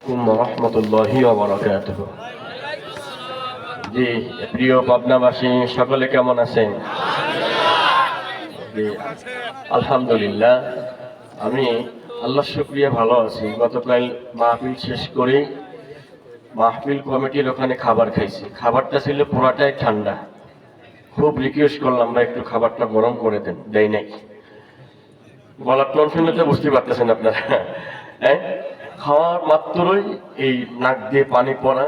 আলাইকুম ওয়া রাহমাতুল্লাহি ওয়া বারাকাতুহু। জি, প্রিয় পাবনাবাসী সকলে কেমন আছেন? জি, আলহামদুলিল্লাহ আমি আল্লাহর শুকরিয়া ভালো আছি। গতকাল মাহফিল শেষ করে মাহফিল কমিটির ওখানে খাবার খাইছি। খাবারটা ছিল পুরাটাই ঠান্ডা। খুব রিকোয়েস্ট করলাম ভাই একটু খাবারটা গরম করে দেন, দেয় নাই। গলার টোন শুনলে তো বুঝতে পারতেছেন আপনারা। হ্যাঁ, খাওয়ার মাত্রই এই নাক দিয়ে পানি পড়া,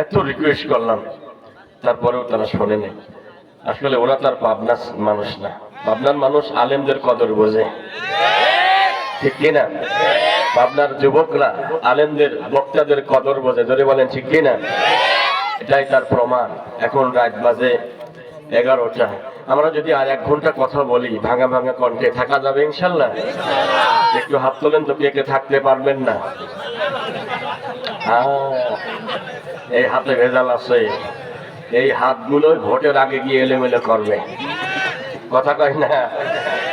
এত রিকোয়েস্ট করলাম, তারপরেও তারা শোনে নাই। আসলে ওরা তার পাবনার মানুষ না। পাবনার মানুষ আলেমদের কদর বোঝে, ঠিক কিনা? পাবনার যুবকরা আলেমদের বক্তাদের কদর বোঝে, ধরে বলেন ঠিক কিনা? এটাই তার প্রমাণ। এখন রাত বাজে 11টা। আমরা যদি আর 1 ঘন্টা কথা বলি ভাঙা ভাঙা কণ্ঠে থাকা যাবে ইনশাল্লাহ? একটু হাত তোলেন তো, কে থাকতে পারবেন না? এই হাতে ভেজাল আছে, এই হাতগুলো ভোটের আগে গিয়ে এলোমেলো করবে, কথা কয় না?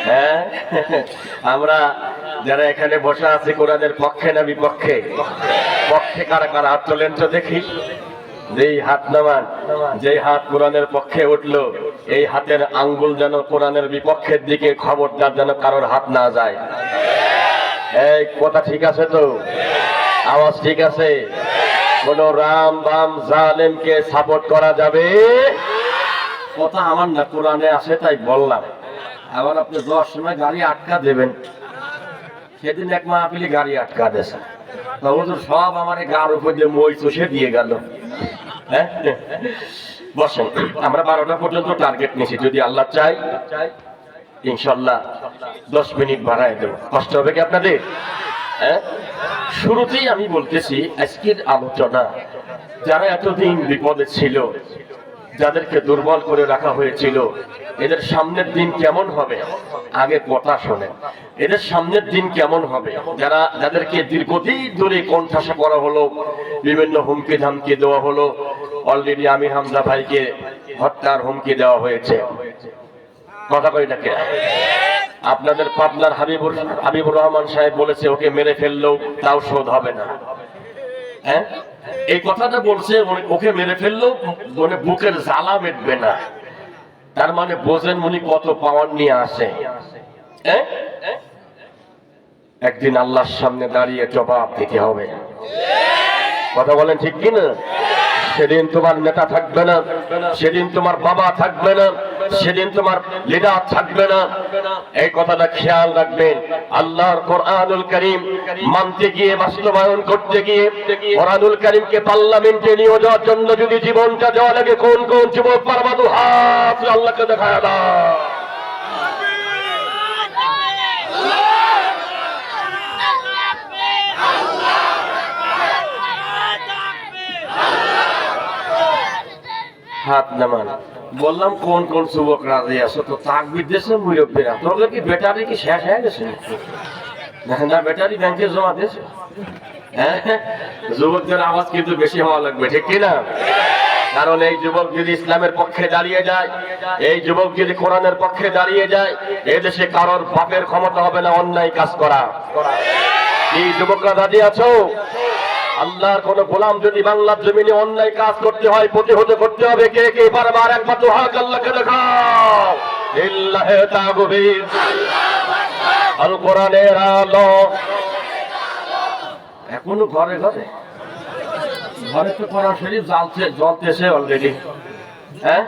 হ্যাঁ, আমরা যারা এখানে বসে আছি কোরআনের পক্ষে না বিপক্ষে? পক্ষে কারা কারা হাত তোলেন তো দেখি। যেই হাত নামান, যেই হাত কোরআনের পক্ষে উঠলো, এই হাতের আঙ্গুল যেন কোরআনের বিপক্ষের দিকে, খবরদার যেন কারোর হাত না যায়। এই কথা ঠিক আছে তো? আওয়াজ ঠিক আছে? কোন রাম বাম জালেমকে সাপোর্ট করা যাবে? কথা আমার না, কোরআনে আছে তাই বললাম। আবার আপনি 10 সময় গাড়ি আটকা দেবেন। সেদিন এক মাহফিলে গাড়ি আটকা দিয়েছে, সব আমার গার উপর দিয়ে মই চষে দিয়ে গেল। হ্যাঁ, বসেন, আমরা 12টা পর্যন্ত টার্গেট নিয়েছি। যদি আল্লাহ চাই ইনশাল্লাহ 10 মিনিট বাড়ায় দেব। কষ্ট হবে কি আপনাদের? হ্যাঁ, শুরুতেই আমি বলতেছি আজকের আলোচনা যারা এতদিন বিপদে ছিল, যাদেরকে দুর্বল করে রাখা হয়েছিল, এদের সামনের দিন কেমন হবে? আগে কথা শোনেন, এদের সামনের দিন কেমন হবে? যাদেরকে দীর্ঘদিন ধরে কোণঠাসা করা হলো, বিভিন্ন হুমকি ধামকি দেওয়া হলো। অলরেডি আমির হামজা ভাইকে হত্যার হুমকি দেওয়া হয়েছে, কথা কই নাকি? আপনাদের পাবনার হাবিবুর রহমান সাহেব বলেছে ওকে মেরে ফেললেও তাও শোধ হবে না। হ্যাঁ, এই কথাটা বলছে, ওকে মেরে ফেললেও মানে বুকের জ্বালা মেটবে না। তার মানে বোঝেন উনি কত পাওয়ার নিয়ে আসে। একদিন আল্লাহর সামনে দাঁড়িয়ে জবাব দিতে হবে, কথা বলেন ঠিক কিনা? সেদিন তোমার নেতা থাকবে না, সেদিন তোমার বাবা থাকবে না, সেদিন তোমার লিডার থাকবে না। এই কথাটা খেয়াল রাখবেন। আল্লাহর কোরআনুল কারীম মানতে গিয়ে, বাস্তবায়ন করতে গিয়ে, কোরআনুল কারীমকে পার্লামেন্টে নিয়ে যাওয়ার জন্য যদি জীবনটা দেওয়া লাগে, কোন কোন যুবক পারবা? হাত আল্লাহকে দেখায় দাও। হাত নামান। বললাম কোন কোন যুবক রাজি আছো? তো তাকবীর দিয়েছে মুরব্বীরা। তোদের কি ব্যাটারি কি শেষ হয়ে গেছে? না, ব্যাটারি ব্যাংকে জমা দিয়েছে। হ্যাঁ, যুবকদের আওয়াজ কিন্তু বেশি হওয়া লাগবে, ঠিক কিনা? কারণ এই যুবক যদি ইসলামের পক্ষে দাঁড়িয়ে যায়, এই যুবক যদি কোরআনের পক্ষে দাঁড়িয়ে যায়, এই দেশে কারোর বাপের ক্ষমতা হবে না অন্যায় কাজ করা। এই যুবকরা রাজি আছো? আল্লাহর কোন গোলাম যদি বাংলার জমিনে অন্যায় কাজ করতে হয়, প্রতিহত করতে হবে, কে কে বারবার একমাত্র হাত আল্লাহকে দেখাও। লিল্লাহি তাকবীর, আল কোরআনের আলো। এখনো ঘরে ঘরে ঘরে তো কোরআন শরীফ জ্বলতেছে অলরেডি। হ্যাঁ,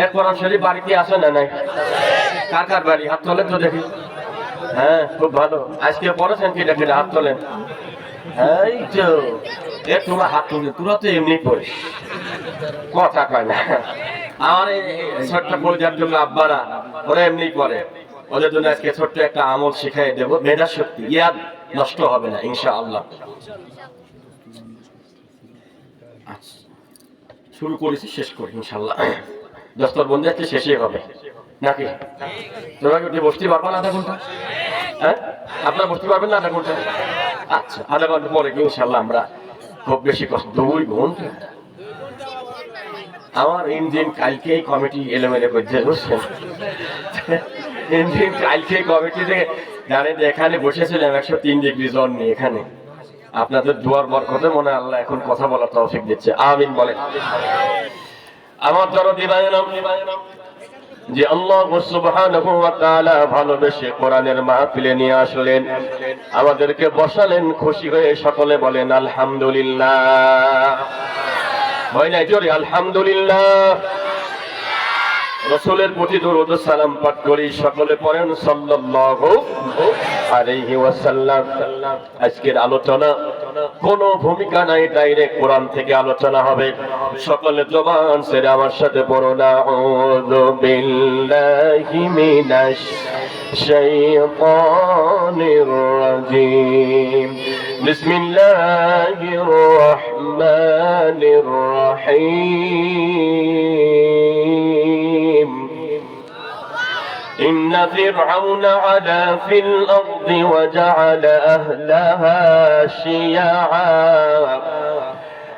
এক কোরআন শরীফ বাড়িতে আছে না নাই? কার কার বাড়ি? হাত তোলেন তো দেখি। হ্যাঁ, খুব ভালো। আজকে পড়েছেন কি দেখি, হাত তোলেন। এই তো তোরা হাত তুলে, তোরা তো এমনি পড়িস, কথা কয় না। আমার এই ছোট্ট পরিবার জন্য আব্বারা ওরা এমনি করে, ওদের জন্য আজকে ছোট্ট একটা আমল শিখাই দেবো। মেধা শক্তি ইয়াদ নষ্ট হবে না ইনশাআল্লাহ। শুরু করেছি, শেষ করি ইনশাআল্লাহ। দস্তর বন্ধু আজকে শেষই হবে নাকি? তোরা কি বসতে পারবা না আধা ঘন্টা? হ্যাঁ, আপনারা বসতে পারবেন না আধা ঘন্টা? আচ্ছা, আধা ঘন্টা পরে কি ইনশাল্লাহ আমরা খুব বেশি কষ্ট 2 ঘন্টা। আমার ইঞ্জিন কালকেই কমিটি এলোমেলো করছে, বুঝছেন? ইঞ্জিন কালকে কমিটি থেকে জানেন, এখানে বসেছিলাম 103 ডিগ্রি জ্বর নিয়ে। এখানে আপনাদের দুয়ার বরকতে মনে হয় আল্লাহ এখন কথা বলার তৌফিক দিচ্ছে, আমিন বলেন। আমার দরদি ভাইরাম, যে আল্লাহ সুবহানাহু ওয়া তাআলা ভালোবেসে কোরআনের মাহফিলে নিয়ে আসলেন, আমাদেরকে বসালেন, খুশি হয়ে সকলে বলেন আলহামদুলিল্লাহ। হয় না জোরে আলহামদুলিল্লাহ। রাসূলের প্রতি দরুদ ও সালাম পাঠ করি, সকলে পড়েন সাল্লাল্লাহু আলাইহি ওয়াসাল্লাম। আজকের আলোচনা কোনো ভূমিকা নাই, ডাইরেক্ট কোরআন থেকে আলোচনা হবে। সকলে জবান ছেড়ে আমার সাথে পড়ুন আউযু বিল্লাহি মিনাশ শাইতানির রাজীম, বিসমিল্লাহির রহমানির রহিম। إن فرعون علا في الأرض وجعل أهلها شيعا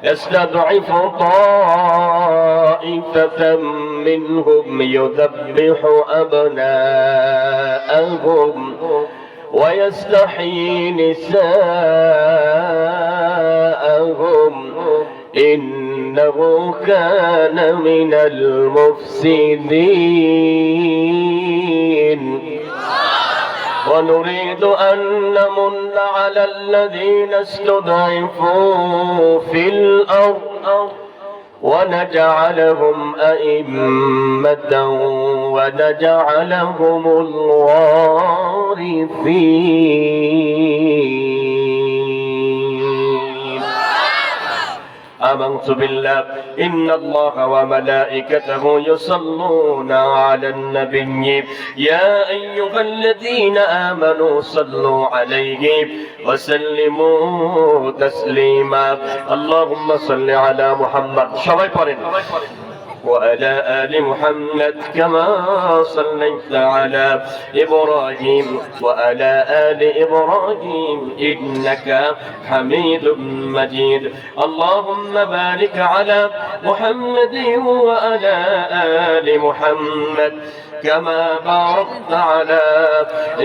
يستضعف طائفة منهم يذبح أبناءهم ويستحيي نساءهم إنه كان من المفسدين ونريد أن نمن على الذين استضعفوا في الأرض ونجعلهم أئمة ونجعلهم الوارثين. آمنت بالله إن الله وملائكته يصلون على النبي يا أيها الذين آمنوا صلوا عليه وسلموا تسليما. اللهم صل على محمد وعلى آل محمد كما صليت على إبراهيم وعلى آل إبراهيم إنك حميد مجيد. اللهم بارك على محمد وعلى آل محمد كما باركت على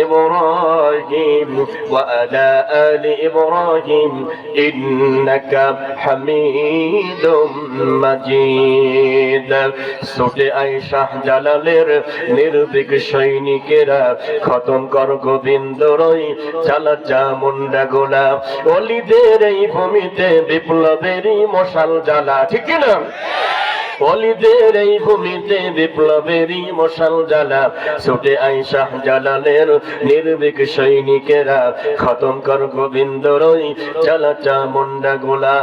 إبراهيم وعلى آل إبراهيم إنك حميد مجيد. ছোটে আয়েশা জালালের নির্ভীক সৈনিকেরা খতম কর গোবিন্দ রই চালা চামুন্ডা গোলা, অলিদের এই ভূমিতে বিপ্লবেরই মশাল জ্বালা, ঠিক কিনা? অলিদের এই ভূমিতে বিপ্লবেরই মশাল জ্বালা, ছুটে আয়েশা জালালের নির্ভীক সৈনিকেরা খতম কর গোবিন্দ রই চালা চামুন্ডা গোলা।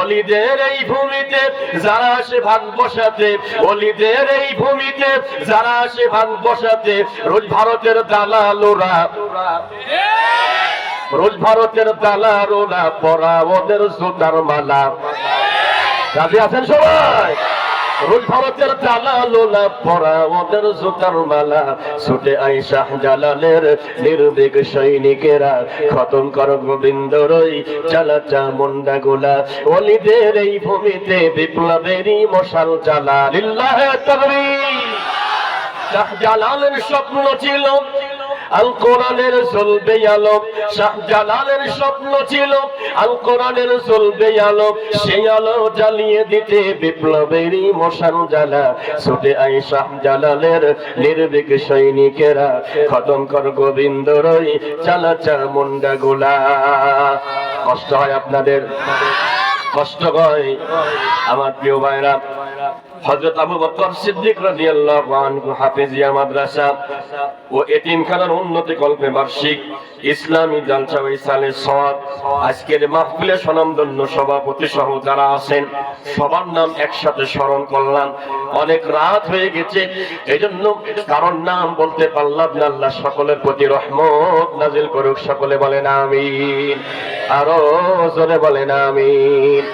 অলিদের এই ভূমিতে যারা আসে ভাগ বসাতে, অলিদের এই ভূমিতে যারা আসে ভাগ বসাতে, রোজ ভারতের দালালোরা, রোজ ভারতের দালালোরা পরা ওদের জুতার মালা। রাজি আছেন সবাই? রোজ ভারতের দালালোরা পরা ওদের জুতার মালা, ছুটে আয়েশা জালালের নির্ভীক সৈনিকেরা খতম কর গোবিন্দ রই চালা চামুন্ডা গোলা। অলিদের এই ভূমিতে বিপ্লবেরই মশাল জ্বালা। লিল্লাহে তাকবীর। শাহজালালের স্বপ্ন ছিল আল কোরআনের জ্বলবে আলো, শাহজালালের স্বপ্ন ছিল আল কোরআনের জ্বলবে আলো, সেই আলো জ্বালিয়ে দিতে বিপ্লবেরই মশাল জ্বালা। ছুটে আয়েশা জালালের নির্ভীক সৈনিকেরা খতম কর গোবিন্দ রই চালা চামুন্ডা গোলা। কষ্ট হয় আপনাদের? কষ্ট হয় আমার প্রিয় ভাইরা। হযরত আবু বকর সিদ্দিক রাদিয়াল্লাহু আনহু হাফেজিয়া মাদ্রাসা ও এতিমখানার উন্নতি কল্পে বার্ষিক ইসলামী জালসা ও ইসালে সওয়াব আজকের মাহফিলে স্বনামধন্য সভাপতি সহ যারা আছেন সবার নাম একসাথে স্মরণ করলাম। অনেক রাত হয়ে গেছে, এইজন্য কারণ নাম বলতে পারলাম না। আল্লাহ সকলের প্রতি রহমত নাজিল করুক, সকলে বলেন আমিন, আরো জোরে বলেন আমিন।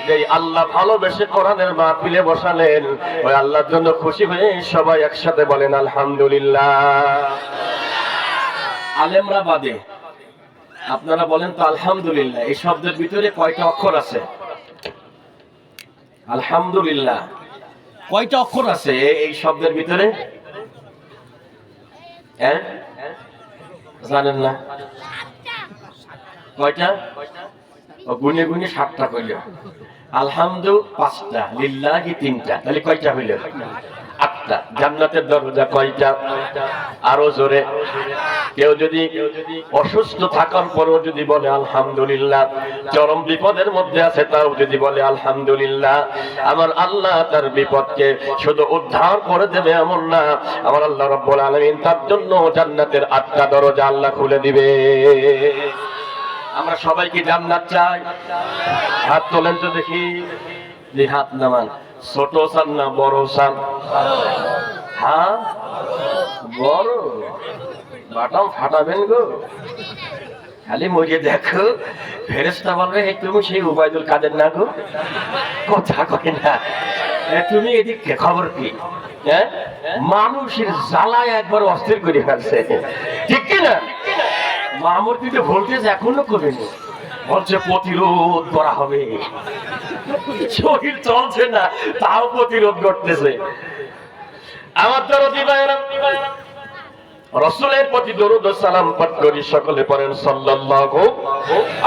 যেই আল্লাহ ভালোবেসে কোরআনের মাহফিলে বসালেন, ওই আল্লাহর জন্য খুশি হয়ে সবাই একসাথে বলেন আলহামদুলিল্লাহ। আলেমরা বাদে আপনারা বলেন তো আলহামদুলিল্লাহ এই শব্দের ভিতরে কয়টা অক্ষর আছে? আলহামদুলিল্লাহ কয়টা অক্ষর আছে এই শব্দের ভিতরে? হ্যাঁ জানেন না? কয়টা? ও গুনে গুনে 7টা কইল। আলহামদু 5টা, লিল্লাহি 3টা, তাহলে কয়টা হইল? 8টা। জান্নাতের দরজা কয়টা? আরো জোরে। কেউ যদি অসুস্থ থাকার পরেও যদি বলে আলহামদুলিল্লাহ, চরম বিপদের মধ্যে আছে তাও যদি বলে আলহামদুলিল্লাহ, আমার আল্লাহ তার বিপদকে শুধু উদ্ধার করে দেবে এমন না, আমার আল্লাহ রাব্বুল আলামিন তার জন্য জান্নাতের 8টা দরজা আল্লাহ খুলে দিবে। আমরা সবাই কি জান্নাত চাই? হাত তোলেন তো দেখি। যে হাত নামান। ছোট চান না বড় চান? হ্যাঁ, বড়। বাটাম ফাটাবেন গো। খালি মরিয়ে দেখো, ফেরেশতা বলবে এই তুমি সেই উবাইদুল কাদের না গো? কথা কয় না। তুমি এদিকে খবর কি? হ্যাঁ, মানুষের জ্বালায় একবার অস্থির করে ফেলছে, ঠিক কিনা? মামুর কিন্তু ভোল্টেজ এখনো কমেনি, বলছে প্রতিরোধ করা হবে। শরীর চলছে না, তাও প্রতিরোধ করতেছে। আমার দরদি ভাইরা, রাসূলের প্রতি দরুদ ও সালাম পাঠ করি, সকলে পড়েন সাল্লাল্লাহু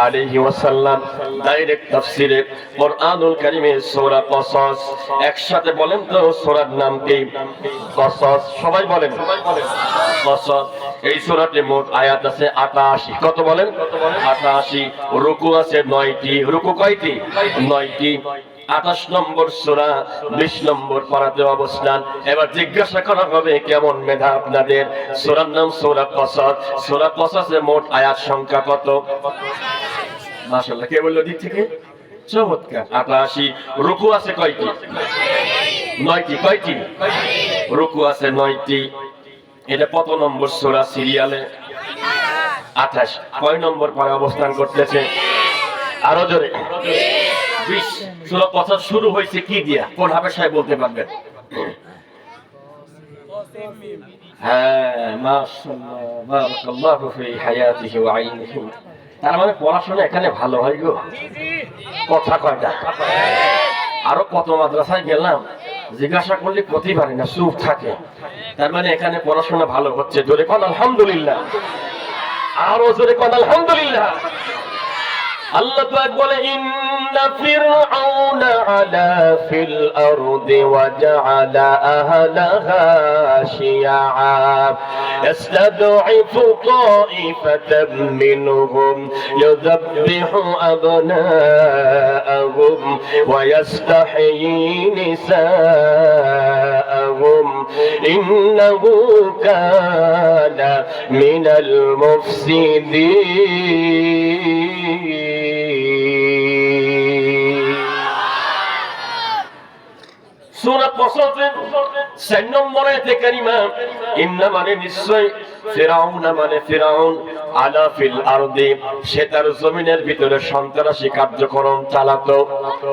আলাইহি ওয়াসাল্লাম। ডাইরেক্ট তাফসিরে কুরআনুল কারীমে সূরা কসস, একসাথে বলেন তো সূরার নাম কি? কসস। সবাই বলেন কসস। এই সূরাতে মোট আয়াত আছে 88। কত বলেন? 88। রুকু আছে 9টি। রুকু কয়টি? 9টি। 28 নম্বর সূরা, 20 নম্বর পারাতে অবস্থান। এবার জিজ্ঞাসা করা হবে কেমন মেধা আপনাদের? সূরার নাম সূরা কসস। সূরা কসসে মোট আয়াত সংখ্যা কত? মাশাআল্লাহ, কে বলল দিক থেকে? চমৎকার। 88। রুকু আছে কয়টি? 9টি। কয়টি? রুকু আছে 9টি। এটা কত নম্বর সূরা সিরিয়ালে? 28। কয় নম্বর পারা অবস্থান করতেছে? আরো জোরে। 20। সূরা কসস শুরু হয়েছে কি দিয়া? কোন হাবেশায় বলতে পারবেন? হ্যাঁ, মাশাআল্লাহ, বারাকাল্লাহু ফি হায়াতিহি ওয়া আইনিহি। তার মানে পড়াশোনা এখানে ভালো হয় গো। কথা কয় না। আরো কত মাদ্রাসায় গেলাম, জিজ্ঞাসা করলে করতেই পারি না, চুপ থাকে। তার মানে এখানে পড়াশোনা ভালো হচ্ছে। জোরে কোন আলহামদুলিল্লাহ। আরো জোরে কোন আলহামদুলিল্লাহ। আল্লাহ পাক বলে ইন্না ফিরআউনা আলা ফিল আরদি ওয়া জাআলা আহলাহা শিয়াআ ইয়াস্তাদঈফু তাঈফাতাম মিনহুম ইউযাব্বিহু আবনাআহুম ওয়া ইয়াস্তাহয়ী নিসাআহুম ইন্নাহু কানা মিনাল মুফসিদিন। সূরা কসসের 4 নম্বর আয়াতে কারিমা ইন্না মানে নিশ্চয়, ফিরাউন মানে ফিরাউন, আলা ফিল আরদি সে তার জমিনের ভিতরে সন্ত্রাসী কার্যক্রম চালাতো।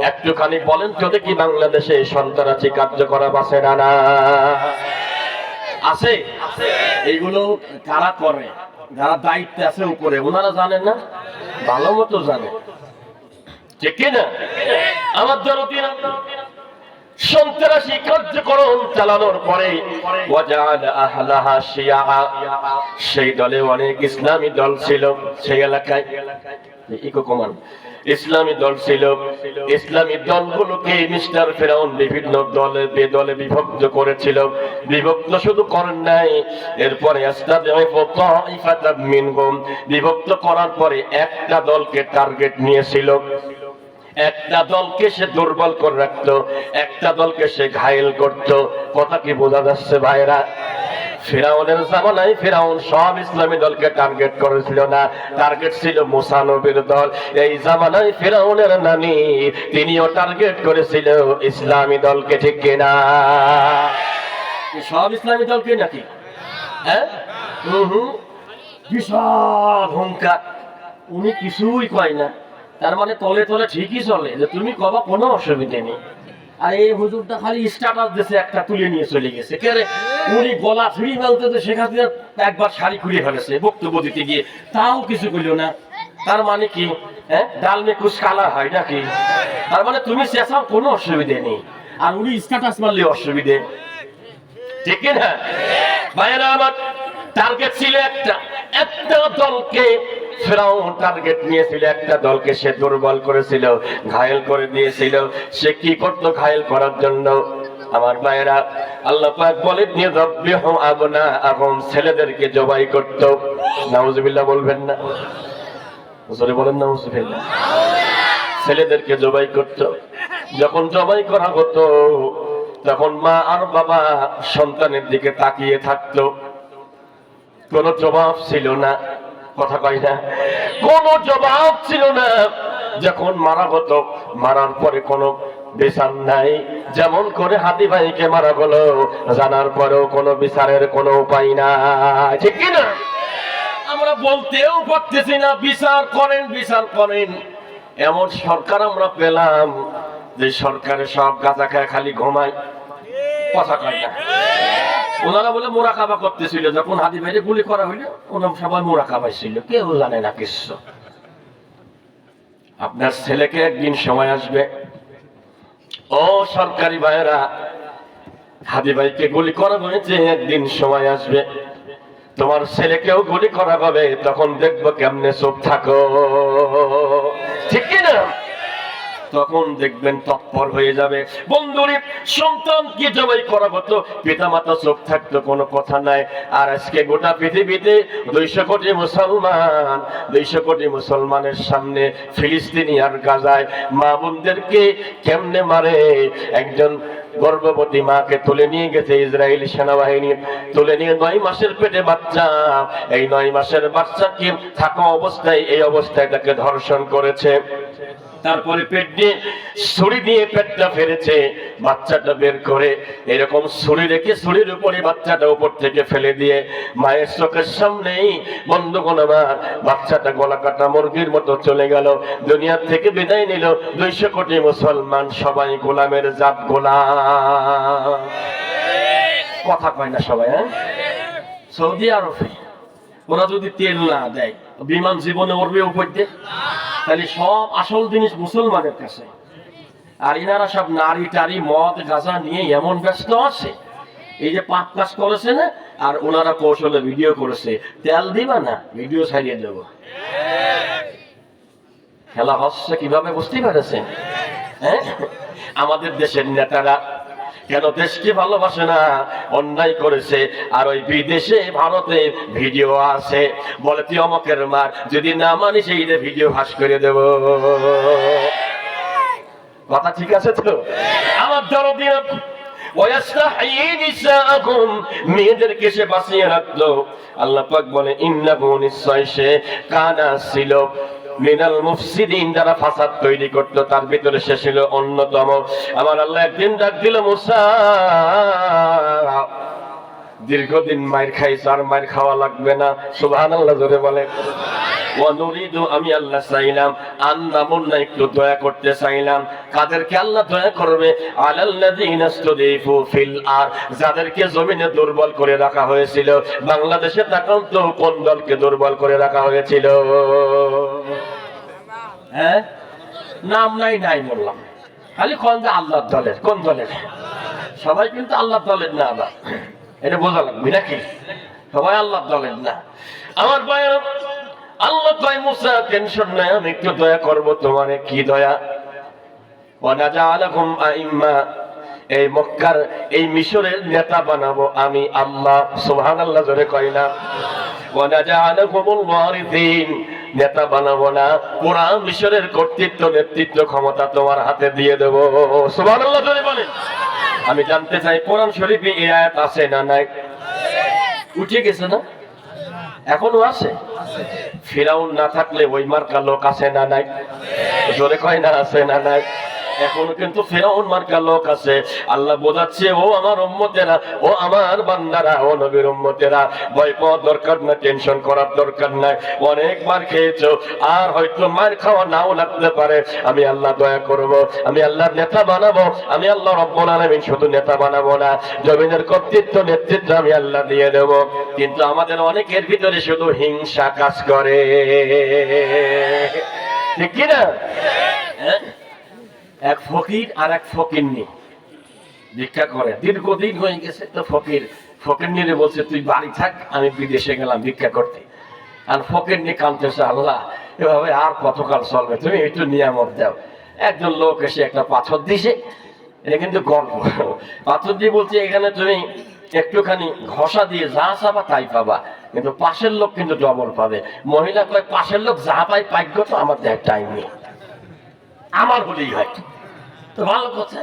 একটুখানি বলেন তো দেখি বাংলাদেশে সন্ত্রাসী কার্যক্রম আছে না? না আছে? এইগুলো কারা করে? যারা দায়িত্বে আছে উপরে, ওনারা জানেন না? ভালো মতো জানে, ঠিক কিনা? আমার দরদিরা, সন্ত্রাসী কার্যক্রম চালানোর পরে ওয়াজআলা আহলাহা শিয়া, সেই দলে অনেক ইসলামী দল ছিল সেই এলাকায়। ইসলামী দল ছিল। ইসলামী দলগুলোকে মিস্টার ফিরাউন বিভিন্ন দলে বেদলে বিভক্ত করেছিল। বিভক্ত শুধু করেন নাই, এরপরে বিভক্ত করার পরে একটা দলকে টার্গেট নিয়েছিল। একটা দলকে সে দুর্বল করে রাখতো, একটা দলকে সে ঘায়েল করত। কথা কি বোঝা যাচ্ছে ভাইরা? ফিরাউনের জামানায় ফিরাউন সব ইসলামী দলকে টার্গেট করেছিল না, টার্গেট ছিল মুসা নবীর দল। এই জামানায় ফিরাউনের নানি তিনিও টার্গেট করেছিল ইসলামী দলকে, ঠিক কিনা? সব ইসলামী দলকে নাকি? হ্যাঁ, বিশাল হুঙ্কার। উনি কিছুই কয় না, তার মানে তলে তলে ঠিকই চলে যে তুমি কবা কোনো অসুবিধা নেই। আর এই হুজুরটা খালি স্ট্যাটাস দিয়েছে, একটা তুলে নিয়ে চলে গেছে। কেন? উনি গলা ফিরি বলতে সেখান থেকে একবার শাড়ি খুলে ফেলেছে বক্তব্য দিতে গিয়ে, তাও কিছু করলো না। তার মানে কি? হ্যাঁ, ডাল মে কুছ কালা হয় নাকি? তার মানে তুমি চেঁচাও কোনো অসুবিধা নেই, আর উনি স্ট্যাটাস মারলে অসুবিধে, ঠিক না? ভাইয়েরা আমার, টার্গেট ছিল একটা দলকে ফেরাউন টার্গেট নিয়েছিল, একটা দলকে সে দুর্বল করেছিল, ঘায়েল করে দিয়েছিল। সে কি করতো ঘায়েল করার জন্য? আমার ভাইয়েরা, আল্লাহ পাক বলে নিযব্বিহু আবনাআহুম, ছেলেদেরকে জবাই করত। নাউজুবিল্লাহ বলবেন না? জোরে বলেন নাউজুবিল্লাহ। ছেলেদেরকে জবাই করত। যখন জবাই করা হতো তখন মা আর বাবা সন্তানের দিকে তাকিয়ে থাকতো, কোনো জবাব ছিল না। কথা কয় না? কোনো জবাব ছিল না। যখন মারা হতো, মারার পরে কোনো বিচার নাই। যেমন করে হাতি ভাইকে মারা হলো, জানার পরেও কোনো বিচারের কোনো উপায় নাই, ঠিক কিনা? আমরা বলতেও পারতেছি না বিচার করেন, বিচার করেন। এমন সরকার আমরা পেলাম যে সরকারে সব গাঁজা খায় খালি ঘুমায়। কথা কয় না? ওনারা বলে মোরাকাবা করতেছিল, যখন হাতি ভাইরে গুলি করা হইল ওনার সবাই মোরাকাবাই ছিল, কেউ জানে না কিছু। আপনার ছেলেকে একদিন সময় আসবে, ও সরকারি ভাইয়েরা, হাদি ভাইকে গুলি করা হয়েছে, একদিন সময় আসবে তোমার ছেলেকেও গুলি করা হবে, তখন দেখবো কেমনে চুপ থাকো, ঠিক কিনা? তখন দেখবেন তৎপর হয়ে যাবে। বন্ধুরে, সন্তানকে জবাই করা হতো, পিতা মাতা চোখ থাকতো, কোনো কথা নাই। আর আজকে গোটা পৃথিবীতে 200 কোটি মুসলমান, 200 কোটি মুসলমানের সামনে ফিলিস্তিনি আর গাজায় মা বোনদেরকে কেমনে মারে। একজন গর্ভবতী মাকে তুলে নিয়ে গেছে ইসরায়েলি সেনাবাহিনী, তুলে নিয়ে 9 মাসের পেটে বাচ্চা, এই 9 মাসের বাচ্চাকে থাকা অবস্থায়, এই অবস্থায় তাকে ধর্ষণ করেছে। তারপরে পেট দিয়ে ছুরি দিয়ে পেটটা ফেলেছে, বাচ্চাটা বের করে এরকম ছুরি রেখে ছুরির উপরে বাচ্চাটা উপর থেকে ফেলে দিয়ে মায়ের চোখের সামনেই বন্ধুগণ আমার বাচ্চাটা গলা কাটা মুরগির মতো চলে গেল, দুনিয়ার থেকে বিদায় নিল। 200 কোটি মুসলমান সবাই গোলামের জাত গোলাম। কথা কয় না সবাই? হ্যাঁ, সৌদি আরবে ওরা যদি তেল না দেয় বিমান জীবনে উড়বে উপর দিয়ে, তাহলে সব আসল জিনিস মুসলমানের কাছে। আর ইনারা সব নারী টারি মদ গাঁজা নিয়ে এমন ব্যস্ত আছে, এই যে পাপ কাজ করেছে না, আর ওনারা কৌশলে ভিডিও করেছে, তেল দিবা না ভিডিও ছাড়িয়ে দেবো। খেলা হচ্ছে কিভাবে বুঝতে পারেছেন? হ্যাঁ, আমাদের দেশের নেতারা কেন দেশকে ভালোবাসে না? অন্যায় করেছে, আর ওই বিদেশে ভারতে ভিডিও আছে, বলে তুই অমকের মার, যদি না মানি সেই ভিডিও ফাঁস করে দেব। কথা ঠিক আছে তো? আমার দরদিন মেয়েদেরকে সে বাঁচিয়ে রাখলো। আল্লাহ পাক বলে ইন্নাহু নিশ্চয় সে কানা ছিল মিনাল মুফসিদিন, যারা ফাসাদ তৈরি করতো তার ভিতরে সে ছিল অন্যতম। আমার আল্লাহ একদিন ডাক দিল, মুসা দীর্ঘদিন মায়ের খাইছো, আর মায়ের খাওয়া লাগবে না। সুবহানাল্লাহ জোরে বলে। আমি আল্লাহ চাইলাম আন্নামুন্না, একটু দয়া করতে চাইলাম। কাদেরকে আল্লাহ দয়া করবে? আলাল্লাযীনা ইসতুযীফু ফিল আর, যাদেরকে জমিনে দুর্বল করে রাখা হয়েছিল। বাংলাদেশে তাকান তো কোন দলকে দুর্বল করে রাখা হয়েছিল? হ্যাঁ, নাম নাই নাই বললাম, খালি কোন যে আল্লাহর দলের। কোন দলের? সবাই কিন্তু আল্লাহর দলের না, আবার এটা বোঝা লাগবে নাকি? সবাই আল্লাহর দলের না। আমার ভাইরা, আল্লাহ কয় মুসা টেনশন নাই, আমি একটু দয়া করবো তোমারে। কি দয়া? ওয়ানাজালাকুম আইম্মা, এই মক্কার এই মিশরের নেতা বানাবো আমি আল্লাহ। সুবহানাল্লাহ জোরে কয় না? ওয়ানাজালাকুমুল ওয়ারিসিন, নেতা বানাবো না, পুরা মিশরের কর্তৃত্ব নেতৃত্ব ক্ষমতা তোমার হাতে দিয়ে দেব। সুবহানাল্লাহ জোরে বলেন। আমি জানতে চাই কোরআন শরীফে এই আয়াত আছে না নাই? উঠে গেছে না? এখনো আছে? ফিরাউন না থাকলে ওই মার্কা লোক আছে না নাই? জোরে কয় না আছে না নাই? এখনো কিন্তু ফিরাউন মার্কা লোক আছে। আল্লাহ বোঝাচ্ছে, ও আমার উম্মতেরা, ও আমার বান্দারা, ও নবীর উম্মতেরা, ভয় পাওয়ার দরকার না, টেনশন করার দরকার নাই। অনেক মার খেয়েছো, আর হয়তো মার খাওয়া নাও লাগতে পারে। আমি আল্লাহ দয়া করব, আমি আল্লাহর নেতা বানাবো। আমি আল্লাহ রব্বুল আলামিন শুধু নেতা বানাবো না, জমিনের কর্তৃত্ব নেতৃত্ব আমি আল্লাহ দিয়ে দেব। কিন্তু আমাদের অনেকের ভিতরে শুধু হিংসা কাজ করে, ঠিক কিনা? এক ফকির আর এক ফকিরনি ভিক্ষা করে, দীর্ঘদিন হয়ে গেছে। তো ফকির ফকিরনিরে বলছে, তুই বাড়ি থাক, আমি বিদেশে গেলাম ভিক্ষা করতে। আর ফকির নিয়ে কাঁদতেছে, আল্লাহ এভাবে আর কতকাল চলবে, তুমি একটু নিয়ামত দাও। একজন লোক এসে একটা পাথর দিছে, এটা কিন্তু গল্প। পাথর দিয়ে বলছে, এখানে তুমি একটুখানি ঘষা দিয়ে যা চাবা তাই পাবা, কিন্তু পাশের লোক কিন্তু ডবল পাবে। মহিলা কয়, পাশের লোক যা পায় পাইক, তো আমার দেখ টাইম নেই, আমার হলেই হয়। তো ভালো কথা।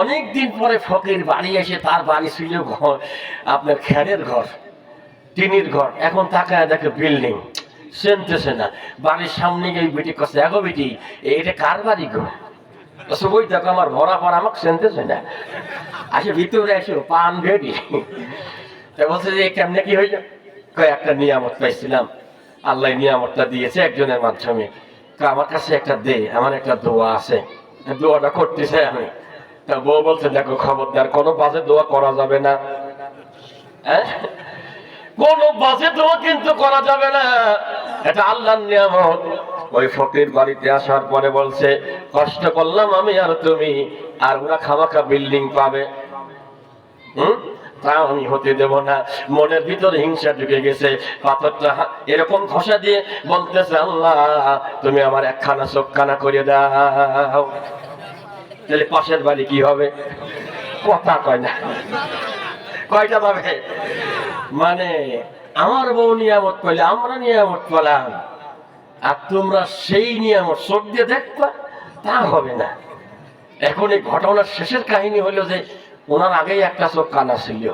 অনেকদিন পরে ফকির বাড়ি এসে, তার বাড়ি ছিল আপনার খেরের ঘর, টিনির ঘর। এখন তাকায় দেখে বিল্ডিং, চেনতেছে না। বাড়ির সামনে গিয়ে বেটি কাছে, এগো বেটি এটা কার বাড়ি গো? ওই দেখো আমার ভরা পর, আমাকে চেনতেছে না। আসে ভিতরে এসে পান রেডি। তা বলছে যে কেমনে কি হইল? একটা নিয়ামত পাইছিলাম, আল্লাহ নিয়ামতটা দিয়েছে একজনের মাধ্যমে। আমার কাছে একটা দে, আমার একটা দোয়া আছে, দোয়াটা করতেছে আমি। তা বউ বলছে, দেখো খবরদার, কোনো বাজে দোয়া করা যাবে না, কোনো বাজে দোয়া কিন্তু করা যাবে না, এটা আল্লাহর নিয়ামত। ওই ফকির বাড়িতে আসার পরে বলছে, কষ্ট করলাম আমি আর তুমি, আর ওরা খামাখা বিল্ডিং পাবে, তা আমি হতে দেব না। মনের ভিতরে হিংসা ঢুকে গেছে। পাথরটা এরকম ঘষা দিয়ে বলতেছে, আল্লাহ তুমি আমার একখানা চোখখানা করে দাও। তাহলে পাশের বাড়ি কি হবে? কথা কয় না, কয়টা পাবে? মানে আমার বউ নিয়ামত পাইলে, আমরা নিয়ামত পেলাম, আর তোমরা সেই নিয়ামত চোখ দিয়ে দেখবা, তা হবে না। এখন এই ঘটনার শেষের কাহিনী হলো যে ওনার আগেই একটা চোখ কানা ছিল,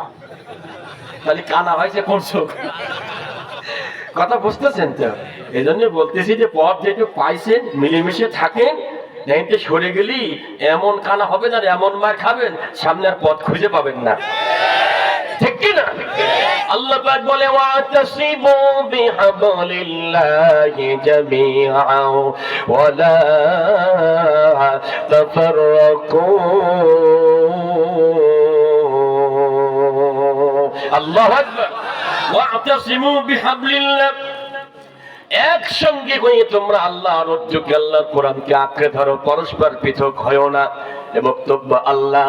তাহলে কানা হয়েছে কোন চোখ? কথা বুঝতেছেন তো? এই জন্য বলতেছি যে পথ যেটু পাইছেন, মিলেমিশে থাকেন, সরে গেলি এমন কানা হবে না, এমন মার খাবেন, সামনে আর পথ খুঁজে পাবেন না, ঠিক কি না? আল্লাহ পাক বলে, ওয়াতাসিমু বিহাবলিল্লাহি জামিআন ওয়া লা তাফাররাকু। আল্লাহু আকবার। ওয়াতাসিমু বিহাবলিল্লাহ, একসঙ্গে হয়ে তোমরা আল্লাহর রজ্জুকে, আল্লাহর কোরআনকে আঁকড়ে ধরো, পরস্পর পৃথক হয়ো না। এ বক্তব্য আল্লাহ।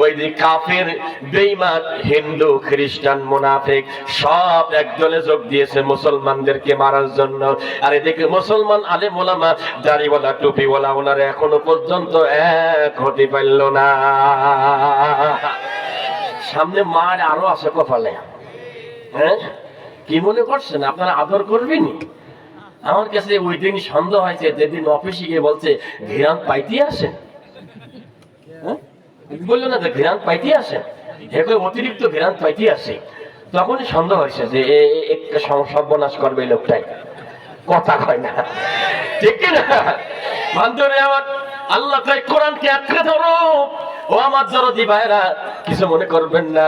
ওই যে কাফের, বেঈমান, হিন্দু, খ্রিস্টান, মুনাফিক সব একদলে যোগ দিয়েছে মুসলমানদেরকে মারার জন্য। আর এদিকে মুসলমান আলেম ওলামা, দাড়িওয়ালা, টুপিওয়ালা, ওনারা এখনো পর্যন্ত এক হতে পারল না। সামনে মার আরো আছে কপালে। হ্যাঁ, কি মনে করছেন আপনারা আদর করবেন? আমার কাছে ওই দিন সন্দেহ হয়েছে, যেদিন অফিসে গিয়ে বলছে ঘিরান পাইতে আসেন, বললো না যে ঘিরান পাইতে আসেন, অতিরিক্ত ঘিরান পাইতে আসে, তখনই সন্দেহ হয়েছে যে একটা সর্বনাশ করবে লোকটাই, কথা কয় না, ঠিক না? বান্ধবী আমার, আল্লাহ তাই কোরআনকে আঁকড়ে ধরো। ও আমার জরদি ভাইরা, কিছু মনে করবেন না,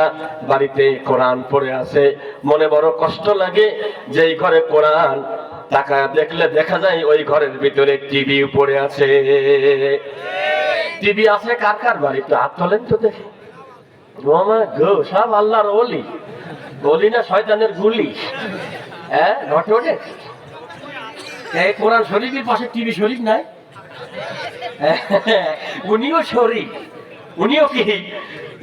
বাড়িতে কোরআন পড়ে আছে, মনে বড় কষ্ট লাগে যে এই ঘরে কোরআন, টাকা দেখলে দেখা যায় ওই ঘরের ভিতরে টিভি পড়ে আছে। টিভি আছে কার কার বাড়ি? তো হাত তোলেন তো দেখি। সব আল্লাহর ওলি, ওলি না শয়তানের গুলি। হ্যাঁ, ঘটে ওঠে। এই কোরআন শরীফের পাশে টিভি শরীফ নাই, উনিও শরীফ, উনিও কি,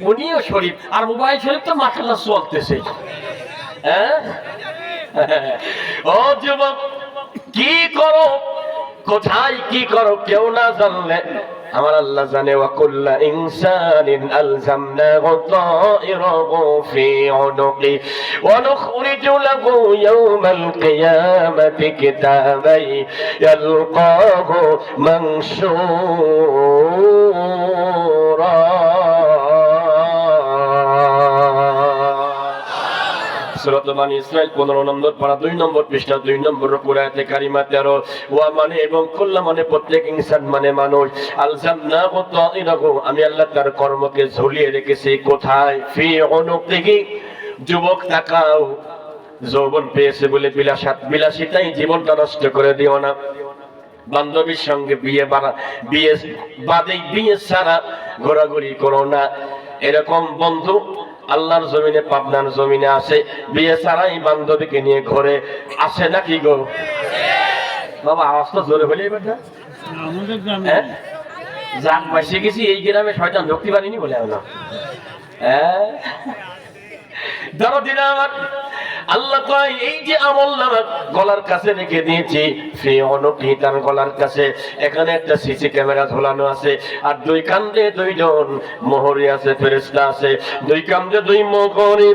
উনিও শরীফ। আর মোবাইল শরীফ তো মাশাআল্লাহ চলতেছে। হ্যাঁ, ও যুবক, কি করো, কোথায় কি করো কেউ না জানলে আমার আল্লাহ জানে। ওয়া কুল্লা ইনসানিন আলজামনাহু তাইরাহু ফি উনুকি ওয়া নুখরিজু লাহু ইয়াওমাল কিয়ামাতি কিতাবান ইয়ালকাহু মানশুরা। সূরা বানী ইসরাঈল 15 নম্বর পারা 2 নম্বর পৃষ্ঠা 2 নম্বর আয়াতে কারিমা 13। ওয়া মানে এবং কুল্লা মানে প্রত্যেক ইনসান মানে মানুষ। আলজামনাহু তাইরাহু, আমি আল্লাহ তার কর্মকে ঝুলিয়ে রেখেছি কোথায়? ফি উনুকিহি। যুবক তাকাও, যৌবন পেয়েছে বলে বিলাসিতাই জীবনটা নষ্ট করে দিও না। বান্ধবীর সঙ্গে বিয়ে বাদে বিয়ে ছাড়া ঘোরাঘুরি করো না। এরকম বন্ধু আল্লাহর জমিনে, পাবনার জমিনে আছে, বিয়ে ছাড়াই বান্ধবীকে নিয়ে ঘরে আসে নাকি গো? বাবা আওয়াজ তো জোরে হলে বেটা, যাক বাসে গেছি এই গ্রামে শয়তান ঢুকতে পারিনি বলে না। ধরো দিন আমার আল্লাহ কয় এই যে আমলনামা গলার কাছে রেখে দিয়েছি, সেই অনকি তার গলার কাছে এখানে একটা সিসি ক্যামেরা ঝোলানো আছে, আর দুই কান্দে দুইজন মোহরি আছে, ফেরেশতা আছে, দুই কান্দে দুই মোহরি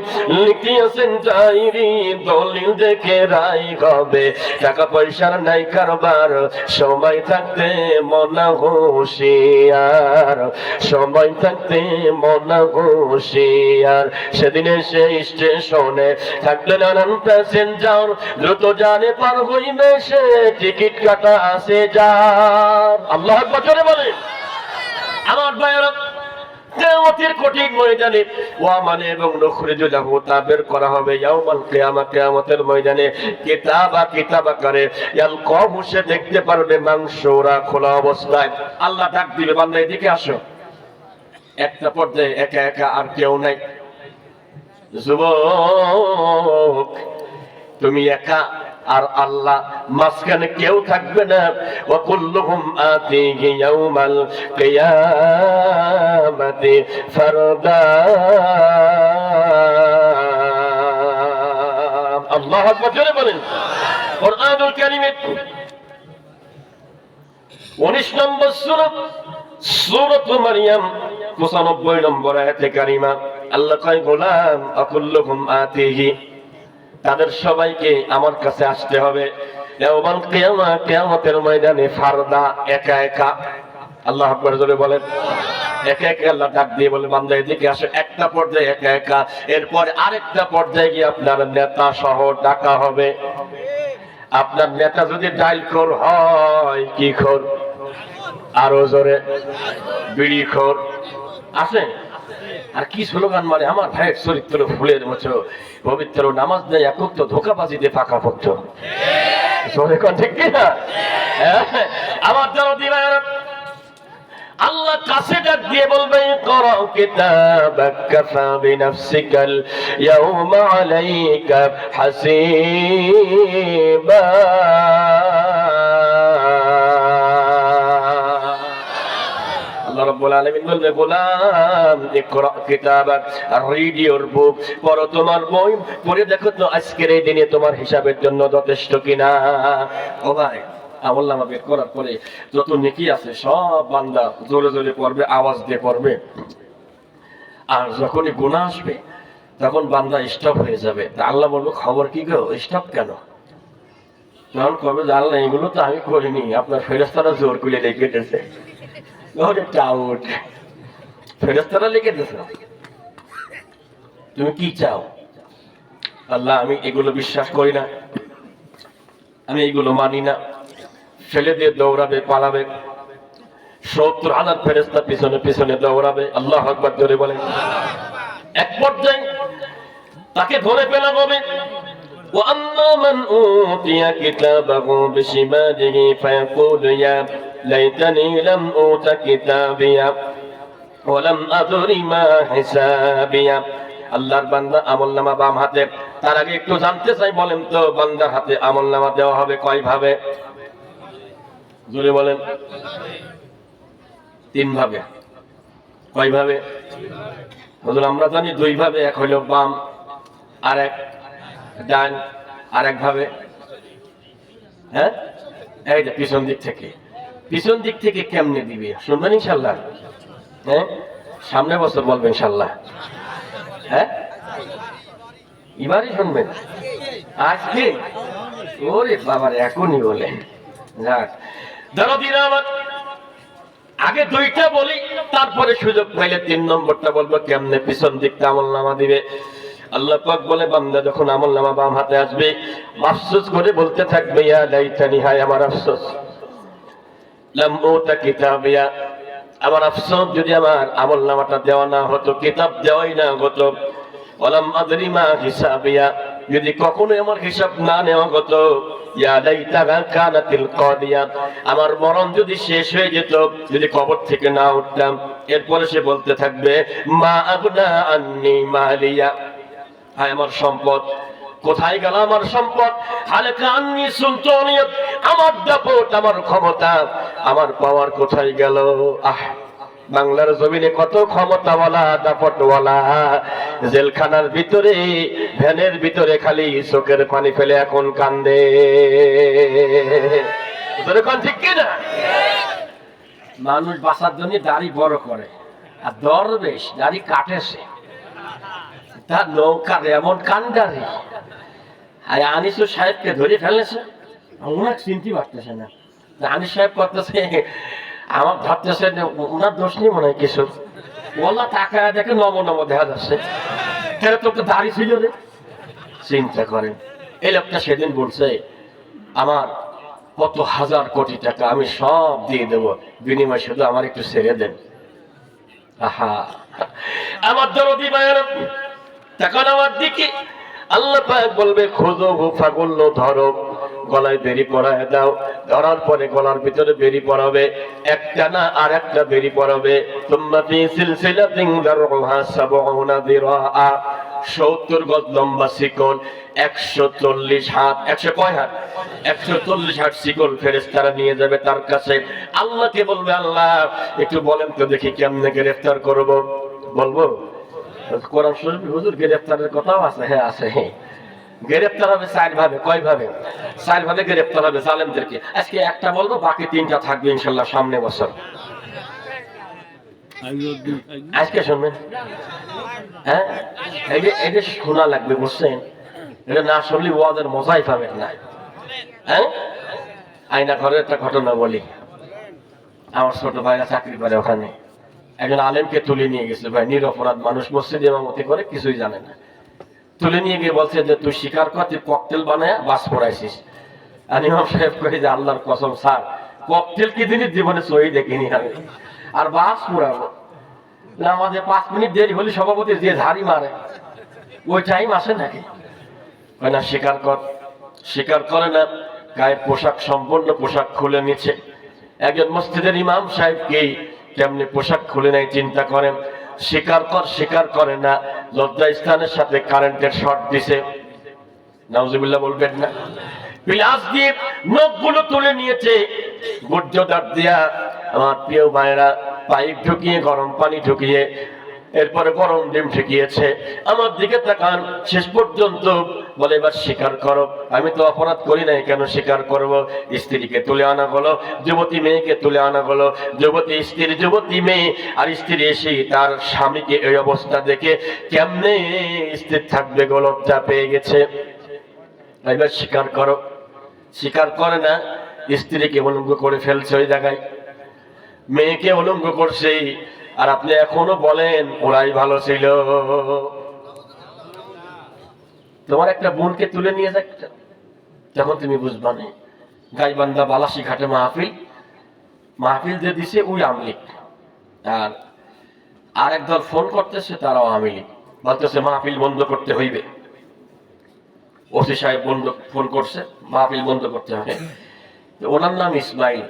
লিখিয়েছেন ডায়েরি, দলিল দেখে রায় হবে, টাকা পয়সার নাই কারবার, সময় থাকতে মনা হুঁশিয়ার, সময় থাকতে মনা হুঁশিয়ার। সেদিনে সে স্টেশনে থাকলে নানান প্যাসেঞ্জার, দ্রুত জানে পার হইবে সে, টিকিট কাটা আছে যার। আল্লাহু আকবার জোরে বলেন। আমার ভাইয়েরা, কিয়ামতের কঠিন ময়দানে ওয়ামানে এবং নুখরিজু লাহু তাবের করা হবে ইয়াউমাল কিয়ামা, কিয়ামতের ময়দানে কিতাবা করে ইয়ালকাহু, সে দেখতে পারবে মানসুরা, খোলা অবস্থায়। আল্লাহ ডাক দিবে, বান্দা এদিকে আসো। একটা পর্যায়ে একা একা, আর কেউ নাই। যুবক, তুমি একা আর আল্লাহ, মাঝখানে কেউ থাকবে না। ওয়া কুল্লুহুম আতিহি ইয়াউমাল কিয়ামাতি ফারদা। আল্লাহু আকবার জোরে বলেন। কুরআনুল কারীমের 19 নম্বর সূরা, সূরাতুল মারইয়াম 95 নম্বর আয়াতে কারিমা আল্লাহ কয়, গোলাম আকুল্লুহুম আতিহি, তাদের সবাইকে আমার কাছে আসতে হবে ইয়াউমাল কিয়ামা, কিয়ামতের ময়দানে ফারদা, একা একা। আল্লাহু আকবার জোরে বলেন। একা একা আল্লাহ ডাক দিয়ে বলে, বান্দা এদিকে আসো। একটা পর্যায়ে একা একা, এরপর আরেকটা পর্যায়ে গিয়ে আপনার নেতা সহ ডাকা হবে। আপনার নেতা যদি ডাইলখোর হয়, কি খোর? আরো জোরে, বিড়ি খোর আছে। আর কি স্লোগান মারে, আমার ভাইয়ের চরিত্র ফুলের মতো পবিত্র, নামাজ দেয় একক তো, ধোকাবাজিতে পাকা পড়ত। ঠিক কিনা? আমার যারা দিবার আল্লাহ কাছে ডাক দিয়ে বলবে, ইকরা কিতাবাক কাফা বিনাফসিকাল ইয়াউমা আলাইকা হাসিবা। আল্লাহ রাব্বুল আলামিন বলবে, গোলাম ইকরা কিতাবাক, রিড ইওর বুক, পড়ো তোমার বই, পড়ে দেখো তো আজকের এই দিনে তোমার হিসাবের জন্য যথেষ্ট কিনা। ও ভাই, আমলনামা বের করার পরে যত নেকি আছে সব বান্দা জোরে জোরে পড়বে, আওয়াজ দিয়ে পড়বে। আর যখনই গুনাহ আসবে তখন বান্দা স্টপ হয়ে যাবে। তা আল্লাহ বলবে, খবর কি গো, স্টপ কেন? তখন কবে, আল্লাহ এগুলো তো আমি করিনি, আপনার ফেরেশতারা জোর করে লিখে দিয়েছে। ফেরেশতারা লিখে দিয়েছে। তুমি কি চাও? আল্লাহ, আমি এগুলো বিশ্বাস করি না, আমি এগুলো মানি না। ফেলে দিয়ে দৌড়াবে, পালাবে। 70,000 ফেরেশতা পিছনে পিছনে দৌড়াবে। আল্লাহু আকবার জোরে বলেন। এক পর্যায়ে তাকে ধরে ফেলা হবে। وَأَمَّا مَنْ أُوتِيَ كِتَابَهُ بِشِمَالِهِ فَيَقُولُ يَا لَيْتَنِي لَمْ أُوتَ كِتَابِيَهْ وَلَمْ أَدْرِ مَا حِسَابِيَهْ। আল্লাহর বান্দা আমলনামা বাম হাতে। তার আগে একটু জানতে চাই, বলেন তো বান্দার হাতে আমলনামা দেওয়া হবে কয় ভাবে? জোরে বলেন। 3 ভাবে। কয় ভাবে? হুজুর আমরা জানি 2 ভাবে, এক হলো বাম আর এক ডান, আর এক ভাবে হ্যাঁ এই যে পিছন দিক থেকে। পিছন দিক থেকে কেমনে দিবে শুনবেন ইনশাআল্লাহ? হ্যাঁ, সামনে বছর বলবেন ইনশাআল্লাহ। হ্যাঁ, এবারই শুনবেন আজকে? ওরে বাবার, এখনই বলেন। যাক, ধরো দিরামত আগে 2টা বলি, তারপরে সুযোগ পাইলে 3 নম্বরটা বলবো কেমনে পিছন দিকটা আমলনামা দিবে। আল্লাহ পাক বলে, বান্দা যখন আমলনামা বাম হাতে আসবে আফসোস করে বলতে থাকবে, ইয়া লাইতানি, হায় আমার আফসোস, লাম উতা কিতাবিয়া, আমার আফসোস যদি আমার আমলনামাটা দেওয়া না হতো, কিতাব দেওয়াই না হতো। ওয়ালাম আদরি মা হিসাবিয়া, যদি কখনো আমার হিসাব না নেওয়া হতো। ইয়া লাইতাহা কানাতিল কাদিয়া, আমার মরণ যদি শেষ হয়ে যেত, যদি কবর থেকে না উঠতাম। এরপরে সে বলতে থাকবে, মা আগনা আন্নি মালিয়া, হায় আমার সম্পদ, কোথায় গেল আমার সম্পদ? হালাকা আন্নি সুলতানিয়াত, আমার দাপট, আমার ক্ষমতা, আমার পাওয়ার কোথায় গেল? বাংলার জমিনে কত ক্ষমতাওয়ালা দাপটওয়ালা জেলখানার ভিতরে ভ্যানের ভিতরে খালি চোখের পানি ফেলে এখন কান্দে। ঠিক কিনা? মানুষ বাঁচার জন্য দাড়ি বড় করে, আর দরবেশ দাড়ি কাটেছে, তার নৌকার এমন কান্ডারি। আর আনিসুর সাহেবকে ধরে ফেলেছে, ওনাকে চিনতে পারতেছে না। আনিস সাহেব করতেছে, আমার ভাবতেছে ওনার দোষ নেই মনে হয় কিছু। ওলা টাকা দেখে নম নম দেখা যাচ্ছে, কেন তোর তো দাড়ি ছিল রে। চিন্তা করেন, এই লোকটা সেদিন বলছে আমার কত হাজার কোটি টাকা আমি সব দিয়ে দেবো, বিনিময় শুধু আমার একটু ছেড়ে দেন। আহা, আমার দরদি মায়ের তখন আমার দিকে আল্লাহ পাক বলবে খুদু ফাগুল্লো, ধরো, গলায় বেরি পরায় দাও। ধরার পরে গলার ভিতরে বেরি পরাবে, একটা না আর একটা বেরি পরাবে। তুম্মা ফি সিলসিলাতিন দারউহা সাবউনা দিরাআ, 70 গজ লম্বা শিকল, 140 হাত। 100 কয় হাত? 140 হাত শিকল ফেরেশতারা নিয়ে যাবে তার কাছে। আল্লাহকে বলবে, আল্লাহ একটু বলেন তো দেখি কেমনে গ্রেফতার করব। বলবো কোরআন শরীফে হুজুর গ্রেফতারের কথাও আছে। হ্যাঁ আছে। গ্রেফতার হবে 4 ভাবে। কয় ভাবে? 4 ভাবে গ্রেফতার হবে জালেমদেরকে। আজকে একটা বলবো, বাকি 3টা থাকবে ইনশাআল্লাহ সামনে বছর। আজকে শুনবেন, হ্যাঁ এটা শোনা লাগবে, বুঝছেন? এটা না শুনলে ওয়াজের মজাই পাবেন না। হ্যাঁ, আয়না ঘরের একটা ঘটনা বলি। আমার ছোট ভাইরা চাকরি করে ওখানে, একজন আলেমকে তুলে নিয়ে গেছে। ভাই নিরপরাধ মানুষ, মসজিদে ইমামতি করে, কিছুই জানে না। তুলে নিয়ে গিয়ে বলছে যে তুই স্বীকার কর, তুই ককটেল বানায় বাস পড়াইছিস। আর ইমাম সাহেব করে যে আল্লাহর কসম স্যার, ককটেল কি দিনই জীবনে সহি দেখিনি আমি, আর বাস পুরাবো না। আমাদের 5 মিনিট দেরি হলে সভাপতি যে ঝাড়ি মারে, ওই টাইম আসে নাকি? না, স্বীকার কর। স্বীকার করে না, গায়ে পোশাক, সম্পূর্ণ পোশাক খুলে নিচ্ছে। একজন মসজিদের ইমাম সাহেবকে কেমনি পোশাক খুলে নেয় চিন্তা করেন। স্বীকার কর, স্বীকার করে না। লজ্জা স্থানের সাথে কারেন্টের শর্ট দিছে, নাউজুবিল্লাহ বলবেন না। পিলাস দিয়ে নখগুলো তুলে নিয়েছে, গুর্জদার দিয়া। আমার প্রিয় ভাইরা, পাইপ ঢুকিয়ে গরম পানি ঢুকিয়ে এরপরে গরম ডিম ঠেকিয়েছে। আমার দিকে তাকান, শেষ পর্যন্ত বলে এবার স্বীকার করো। আমি তো অপরাধ করি নাই, কেন স্বীকার করব? স্ত্রীকে তুলে আনা হলো, যুবতী মেয়েকে তুলে আনা হলো। যুবতী স্ত্রী, যুবতী মেয়ে, আর স্ত্রী এসে তার স্বামীকে এই অবস্থা দেখে কেমনে স্থির থাকবে, লজ্জা পেয়ে গেছে। এবার স্বীকার করো। স্বীকার করে না, স্ত্রীকে উলঙ্গ করে ফেলছে ওই জায়গায়, মেয়েকে উলঙ্গ করছে। আর আপনি এখনো বলেন ওরাই ভালো ছিল। তোমার একটা বোনকে তুলে নিয়ে যাক, যখন তুমি বুঝবা না। গাইবান্ধা বালাসি ঘাটে মাহফিল যে দিছে ওই আমলিক, আর একদল ফোন করতেছে, তারাও আমিলি। বলতেছে মাহফিল বন্ধ করতে হইবে। ওসি সাহেব ফোন করছে, মাহফিল বন্ধ করতে হবে। ওনার নাম ইসমাইল,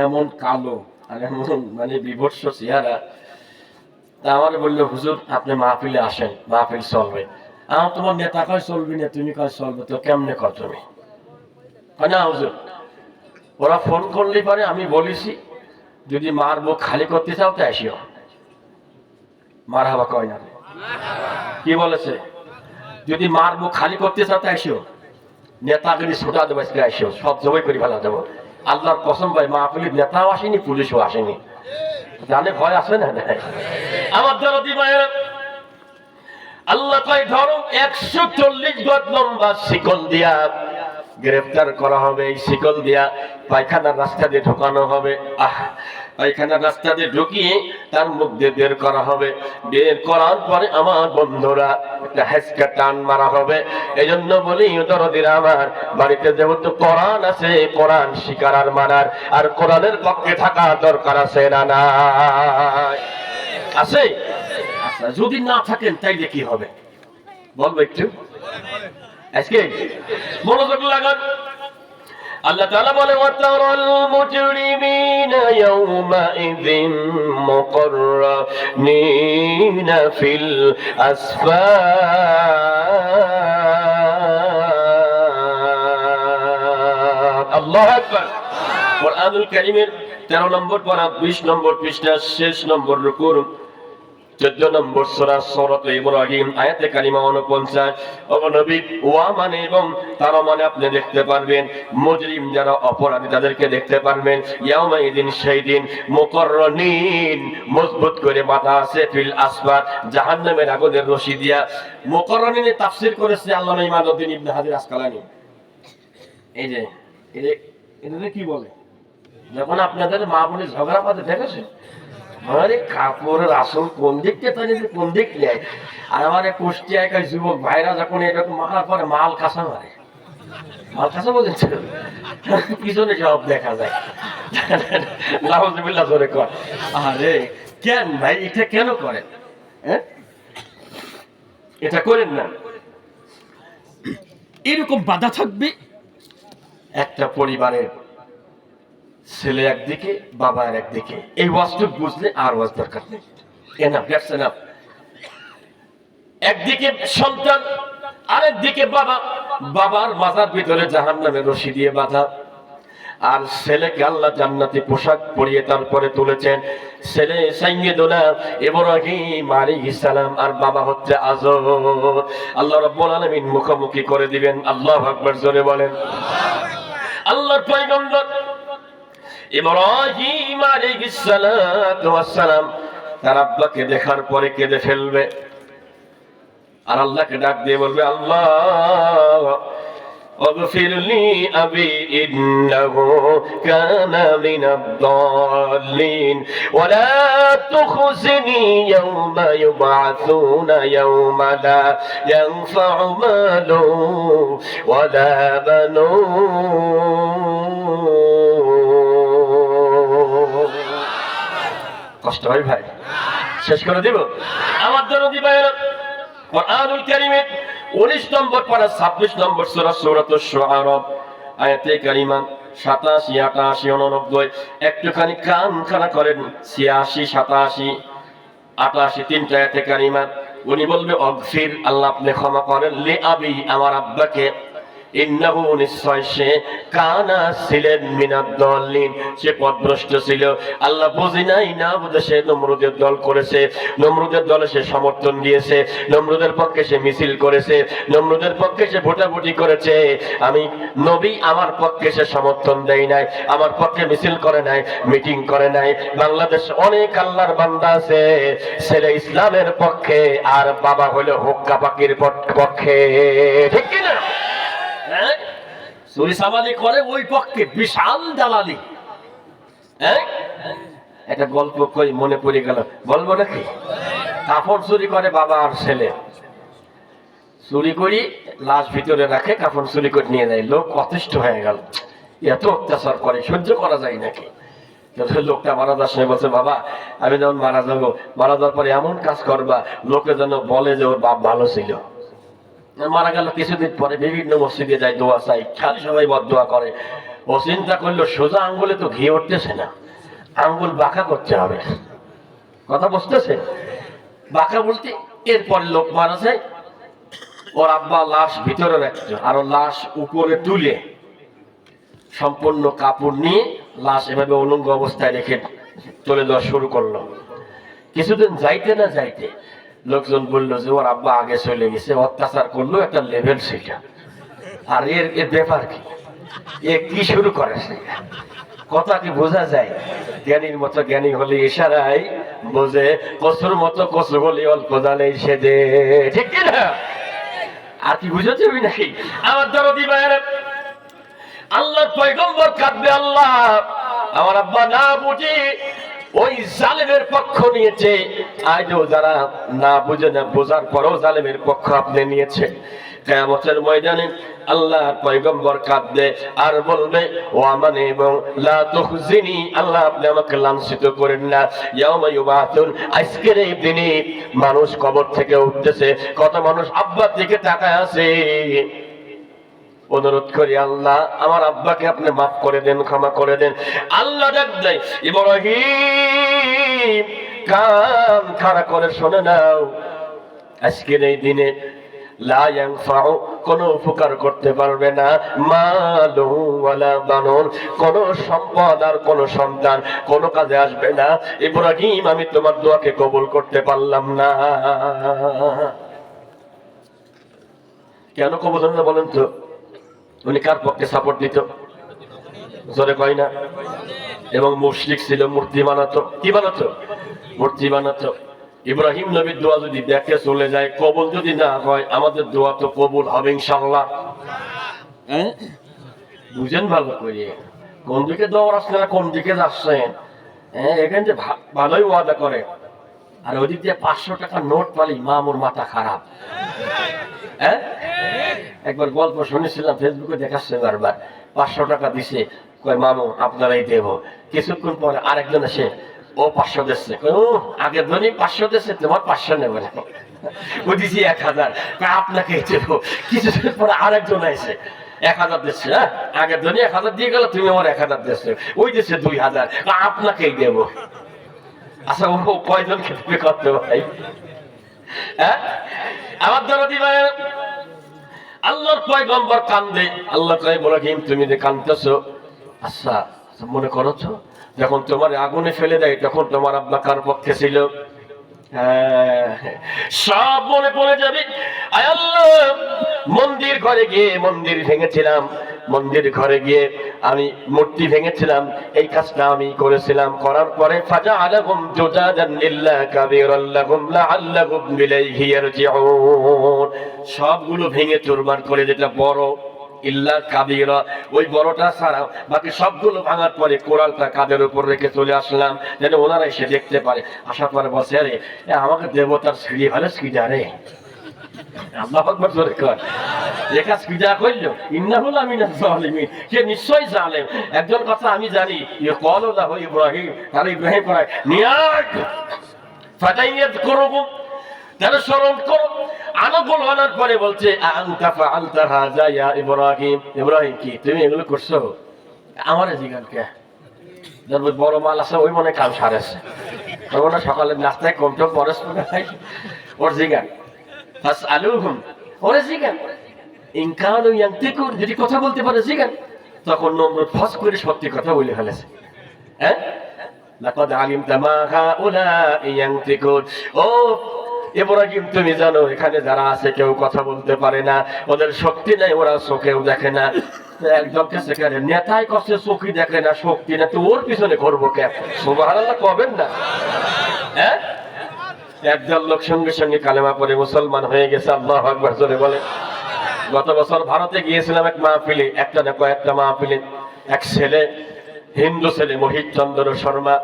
এমন কালো আর এমন মানে বিভৎস চেহারা। তা আমার বললো, হুজুর আপনি মাহফিলে আসেন, মাহফিল চলবে। আমার তোমার নেতা কয় চলবি না, তুমি কয় চলবে, তো কেমনে কর তুমি? না হুজুর, ওরা ফোন করলে পারে, আমি বলেছি যদি মার মুখ খালি করতে চাও তো আসিও। মার হাবা কয় না, কি বলেছে? যদি মার মুখ খালি করতে চাও তো আসিও, নেতাগিরি ছোটা দেবো, আসিও, সব জবাই করে ফেলা দেবো। আল্লাহর কসম ভাই, মাহফিলের নেতাও আসেনি, পুলিশও আসেনি। জানে ভয় আছে না? আমার দরদি মায়ের, আল্লাহ কয় ধরো 140 গজ লম্বা শিকল দিয়া গ্রেফতার করা হবে। এই শিকল দিয়া পায়খানার রাস্তা দিয়ে ঢোকানো হবে। পায়খানার রাস্তা দিয়ে ঢুকিয়ে তার মুখ দিয়ে বের করা হবে। বের করার পরে আমার বন্ধুরা একটা হেসকা টান মারা হবে। এই জন্য বলি দরদিরা আমার, বাড়িতে যেহেতু কোরআন আছে, কোরআন শিকার আর মানার, আর কোরআনের পক্ষে থাকা দরকার আছে না? নাই আছে? আচ্ছা, যদি না থাকেন তাইলে কি হবে বলবো একটু। আজকে মনোযোগ লাগান। আল্লাহ তাআলা বলে, ওয়াতারাল মুজরিমিনা ইয়াওমাইযিন মুকাররানিনা ফিল আসফাক। আল্লাহু আকবার। কুরআনুল কারীমের 13 নম্বর পারা 20 নম্বর পৃষ্ঠা শেষ নম্বর রুকুর 14 নম্বর সূরা সূরাত ইব্রাহিম আয়াতে কারিমা 49। ও নবী ওয়া মানে এবং তারা মানে আপনি দেখতে পারবেন মুজরিম যারা অপরাধী তাদেরকে দেখতে পারবেন ইয়াউমা ইদিন সেই দিন মুকাররানিন মজবুত করে বাঁধা আছে ফিল আসফার জাহান্নামের আগুনের রশি দিয়া। মুকাররানিনের তাফসীর করেছে আল্লামা ইমাদউদ্দিন ইবনে হাজার আসকালানী। এই যে এটা কি বলে যখন আপনাদের মা বোনের ঝগড়া পাতে দেখেছেন আরে কাপড়ের আসল কোন দিক থেকে তাই কোন দিক নেয়। আর আমার কুষ্টিয়া এক যুবক ভাইরা যখন এরকম মারার পরে মাল কাঁচা মারে, মাল কাঁচা বলছে পিছনে সব দেখা যায়। নাউজুবিল্লাহ জোরে কর। আরে কেন ভাই এটা কেন করেন? এটা করেন না। এরকম বাধা থাকবে। একটা পরিবারের ছেলে একদিকে বাবা একদিকে, এই ওয়াজটা বুঝলে আর ওয়াজ দরকার নেই। একদিকে সন্তান আরেকদিকে বাবা, বাবার মাথার ভিতরে জাহান্নামের রশি দিয়ে বাঁধা। আর ছেলেকে আল্লাহ জান্নাতি পোশাক পরিয়ে তারপরে তুলেছেন। ছেলে সাইয়্যিদুনা ইব্রাহিম আলাইহিস সালাম আর বাবা হচ্ছে আযর। আল্লাহ রাব্বুল আলামিন মুখোমুখি করে দিবেন। আল্লাহু আকবার জোরে বলেন। আল্লাহর পয়গম্বর ইব্রাহিম আলাইহিস সালাতু ওয়াস সালাম তার আব্বাকে দেখার পরে কেঁদে ফেলবে আর আল্লাহকে ডাক দিয়ে বলবে আল্লাহ اغفر لي أبي إنه كان من الضالين ولا تخزني يوم يبعثون يوم لا ينفع مال ولا بنون কষ্ট হয় ভাই, শেষ করে দিব আমার দরদি ভাইরা। কুরআনুল কারীমের 19 নম্বর পারা 26 নম্বর সূরা সূরাতুশ শুআরা আয়াতে কারিমা 87 88 89 একটুখানি কান খাড়া করেন। 86 87 88 তিনটা আয়াতে কারিমা উনি বলবে অগফির আল্লাহ আপনি ক্ষমা করেন লি আবি আমার আব্বাকে ইন্নাহু নিশ্চয় সে কানা ছিলেন মিনাদ দলিন সে পথভ্রষ্ট ছিল। আল্লাহ বুঝি নাই না বুঝে সে নমরুদের দল করেছে, নমরুদের দলে সে সমর্থন দিয়েছে, নমরুদের পক্ষে সে মিছিল করেছে, নমরুদের পক্ষে সে ভোটাভুটি করেছে। আমি নবী আমার পক্ষে সে সমর্থন দেয় নাই, আমার পক্ষে মিছিল করে নাই, মিটিং করে নাই। বাংলাদেশ অনেক আল্লাহর বান্দা আছে ছেলে ইসলামের পক্ষে আর বাবা হলো হুক্কা পাকির পক্ষে, ঠিক কি না? চুরি চামারি করে ওই পক্ষে বিশাল দালালি। একটা গল্প কই মনে পড়ে গেল, বলবো নাকি? কাপড় চুরি করে বাবা আর ছেলে, চুরি করি লাশ ভিতরে রাখে, কাপড় চুরি করে নিয়ে যায়। লোক অতিষ্ঠ হয়ে গেল, এত অত্যাচার করে সহ্য করা যায় নাকি? লোকটা মারা যাওয়ার সময় বলছে বাবা আমি যখন মারা যাবো, মারা যাওয়ার পরে এমন কাজ করবা লোকে যেন বলে যে ওর বাপ ভালো ছিল। মারা গেল কিছুদিন পরে বিভিন্ন মসজিদে যায় দোয়া চাই, খালি সবাই বদদোয়া করে। ও চিন্তা করলো সোজা আঙ্গুলে তো ঘি উঠতেছে না, আঙ্গুল বাঁকা করতে হবে। কথা বুঝতেছে? বাঁকা বলতে এরপরে লোক মারা যায়, ওর আব্বা লাশ ভিতরে রাখছে আর ওর লাশ উপরে তুলে সম্পূর্ণ কাপড় নিয়ে লাশ এভাবে উলঙ্গ অবস্থায় রেখে চলে যাওয়া শুরু করলো। কিছুদিন যাইতে না যাইতে লোকজন বললো যে ওর আব্বা আগে চলে গেছে, অত্যাচার করলো, একটা লেভেল ছিল। আর এর ব্যাপার কি, এ কি শুরু করেছে? কথা কি বোঝা যায়? জ্ঞানীর মতো জ্ঞানী হলে ইশারায় বোঝে, কসুর মতো কসু হলে অল্প জানে সেদে, ঠিক কিনা? আর কি বুঝতে হবে নাকি আমার দরদি ভাইরা? আল্লাহর পয়গম্বর কাঁদবে, আল্লাহ আমার আব্বা না বুঝে ওই জালেমের পক্ষ নিয়েছে। আজও যারা না বুঝে না বোঝার পরও জালেমের পক্ষ আপনি নিয়েছে। কিয়ামতের ময়দানে আল্লাহর পয়গম্বর কাঁদবে আর বলবে ও আমানে এবং লা তুখজিনি, আল্লাহ আপনি আমাকে লাঞ্ছিত করেন না। ইয়াউমা ইউবাতুন, আজকের এই দিনে মানুষ কবর থেকে উঠতেছে, কত মানুষ আব্বার দিকে তাকায় আছে। অনুরোধ করি আল্লাহ আমার আব্বাকে আপনি মাফ করে দেন, ক্ষমা করে দেন। আল্লাহ ডাক দেয় ইব্রাহিম কান খাড়া করে শুনে নাও, আজকের এই দিনে লা ইয়ানফাউ, কোনো উপকার করতে পারবে না, মালু ওয়ালা বানুন, কোনো সম্পদ আর কোনো সন্তান কোনো কাজে আসবে না। ইব্রাহিম, আমি তোমার দোয়াকে কবুল করতে পারলাম না। কেন কবুল হলো না বলেন তো? উনি কার পক্ষে সাপোর্ট দিত? জোরে কয় না? এবং মুশরিক ছিল, মূর্তি বানাতো। কি বানাতো? মূর্তি বানাতো। ইব্রাহিম নবীর দোয়া যদি দেখে চলে যায়, কবুল যদি না হয়, আমাদের দোয়া তো কবুল হবে ইনশাআল্লাহ। হ্যাঁ, বুঝেন ভালো করে কোন দিকে দৌড় আসছে না, কোন দিকে যাচ্ছেন। হ্যাঁ, এখানে যে ভালোই ওয়াদা করে, আর ওদিক দিয়ে 500 টাকার নোট পালি মামুর মাথা খারাপ। হ্যাঁ, একবার গল্প শুনেছিলাম, ফেসবুকে দেখাচ্ছে বারবার। 500 টাকা দিছে, কয় মামু আপনারাই দেব। কিছুক্ষণ পরে আরেকজন এসে, ও 500 দিচ্ছে। ও আগের ধনী 500 দিচ্ছে, তোমার 500 নেবে না। ও দিছি 1000, আপনাকে দেব। কিছুক্ষণ পরে আরেকজন এসে 1000 দিচ্ছে। হ্যাঁ, আগের ধনী 1000 দিয়ে গেল, তুমি আমার 1000 দিচ্ছে। ওই দিচ্ছে 2000, আপনাকেই দেব। আচ্ছা, ও কয়জন খেতে করতে ভাই? হ্যাঁ, আমার দ্বারা দিবেন। আল্লাহর পয়গম্বর কান্দে, আল্লাহ কয় ইব্রাহিম তুমি যে কাঁদতেছো, আচ্ছা মনে করছো যখন তোমার আগুনে ফেলে দেয় তখন তোমার আব্বা কার পক্ষে ছিল? সব মনে পড়ে যাবে। আয় আল্লাহ, মন্দির ঘরে গিয়ে মন্দির ভেঙেছিলাম, মন্দির ঘরে গিয়ে আমি মূর্তি ভেঙেছিলাম, এই কাজটা আমি করেছিলাম। করার পরে ফাজআলাহুম জুজাদান ইল্লা কাবীরাল লাহুম লাআল্লাহুম ইলাইহি ইয়ারজিউন, সবগুলো ভেঙে চুরমার করে, যেটা বড় ইল্লা কাবীরা, ওই বড়টা ছাড়া বাকি সবগুলো ভাঙার পরে কোরালটা কাদের উপর রেখে চলে আসলাম, যেন ওনারা এসে দেখতে পারে। আসার পরে বসে, আরে আমাকে দেবতার সিঁড়ি ভালো সিঁড়া রে। আল্লাহু আকবার জোরে কর। একা সিঁড়া কইলো ইন্নাহুল আমিনাজ জালিমিন, সে নিশ্চয়ই জালেম। একজন কথা আমি জানি, ইয়াকালু লাহু ইব্রাহিম, তাহলে ইব্রাহিম কয় নিয়াত ফাতাইয়াত করুম, তাহলে স্মরণ করো। আনবল হওয়ার পরে বলছে আনতা ফাআলতা হাযা ইয়া ইব্রাহিম, ইব্রাহিম কি তুমি এগুলো করছো? আমারে জিগান কে? যখন বড় মাল আছে ওই মনে কাল সারেছে, তখন সকালে নাস্তায় কম টম পরশ ওর জিগান ফাসআলুহুম, ওরে জিগান ইন কানু ইয়ানতিকুন, যদি কথা বলতে পারে জিগান। তখন নমরুদ ফস করে সত্যি কথা বলে ফেলেছে। হ্যাঁ, লাকাদ আলিমতা মা হাউলা ইয়ানতিকুন, ও ইব্রাহিম তুমি জানো এখানে যারা আছে কেউ কথা বলতে পারে না, ওদের শক্তি নাই, ওরা চোখেও দেখে না। একজনকে সেখানে নেতাই কষ্টে চোখই দেখে না, শক্তি না, তো ওর পিছনে করবো কে? সুবহানাল্লাহ কবেন না? হ্যাঁ, একদল লোক সঙ্গে সঙ্গে কালেমা পড়ে মুসলমান হয়ে গেছে। আল্লাহু আকবার জোরে বলে। গত বছর ভারতে গিয়েছিলাম এক মাহফিলে, একটা না কয়েকটা মাহফিলে। এক ছেলে, হিন্দু ছেলে, মোহিত চন্দ্র শর্মা,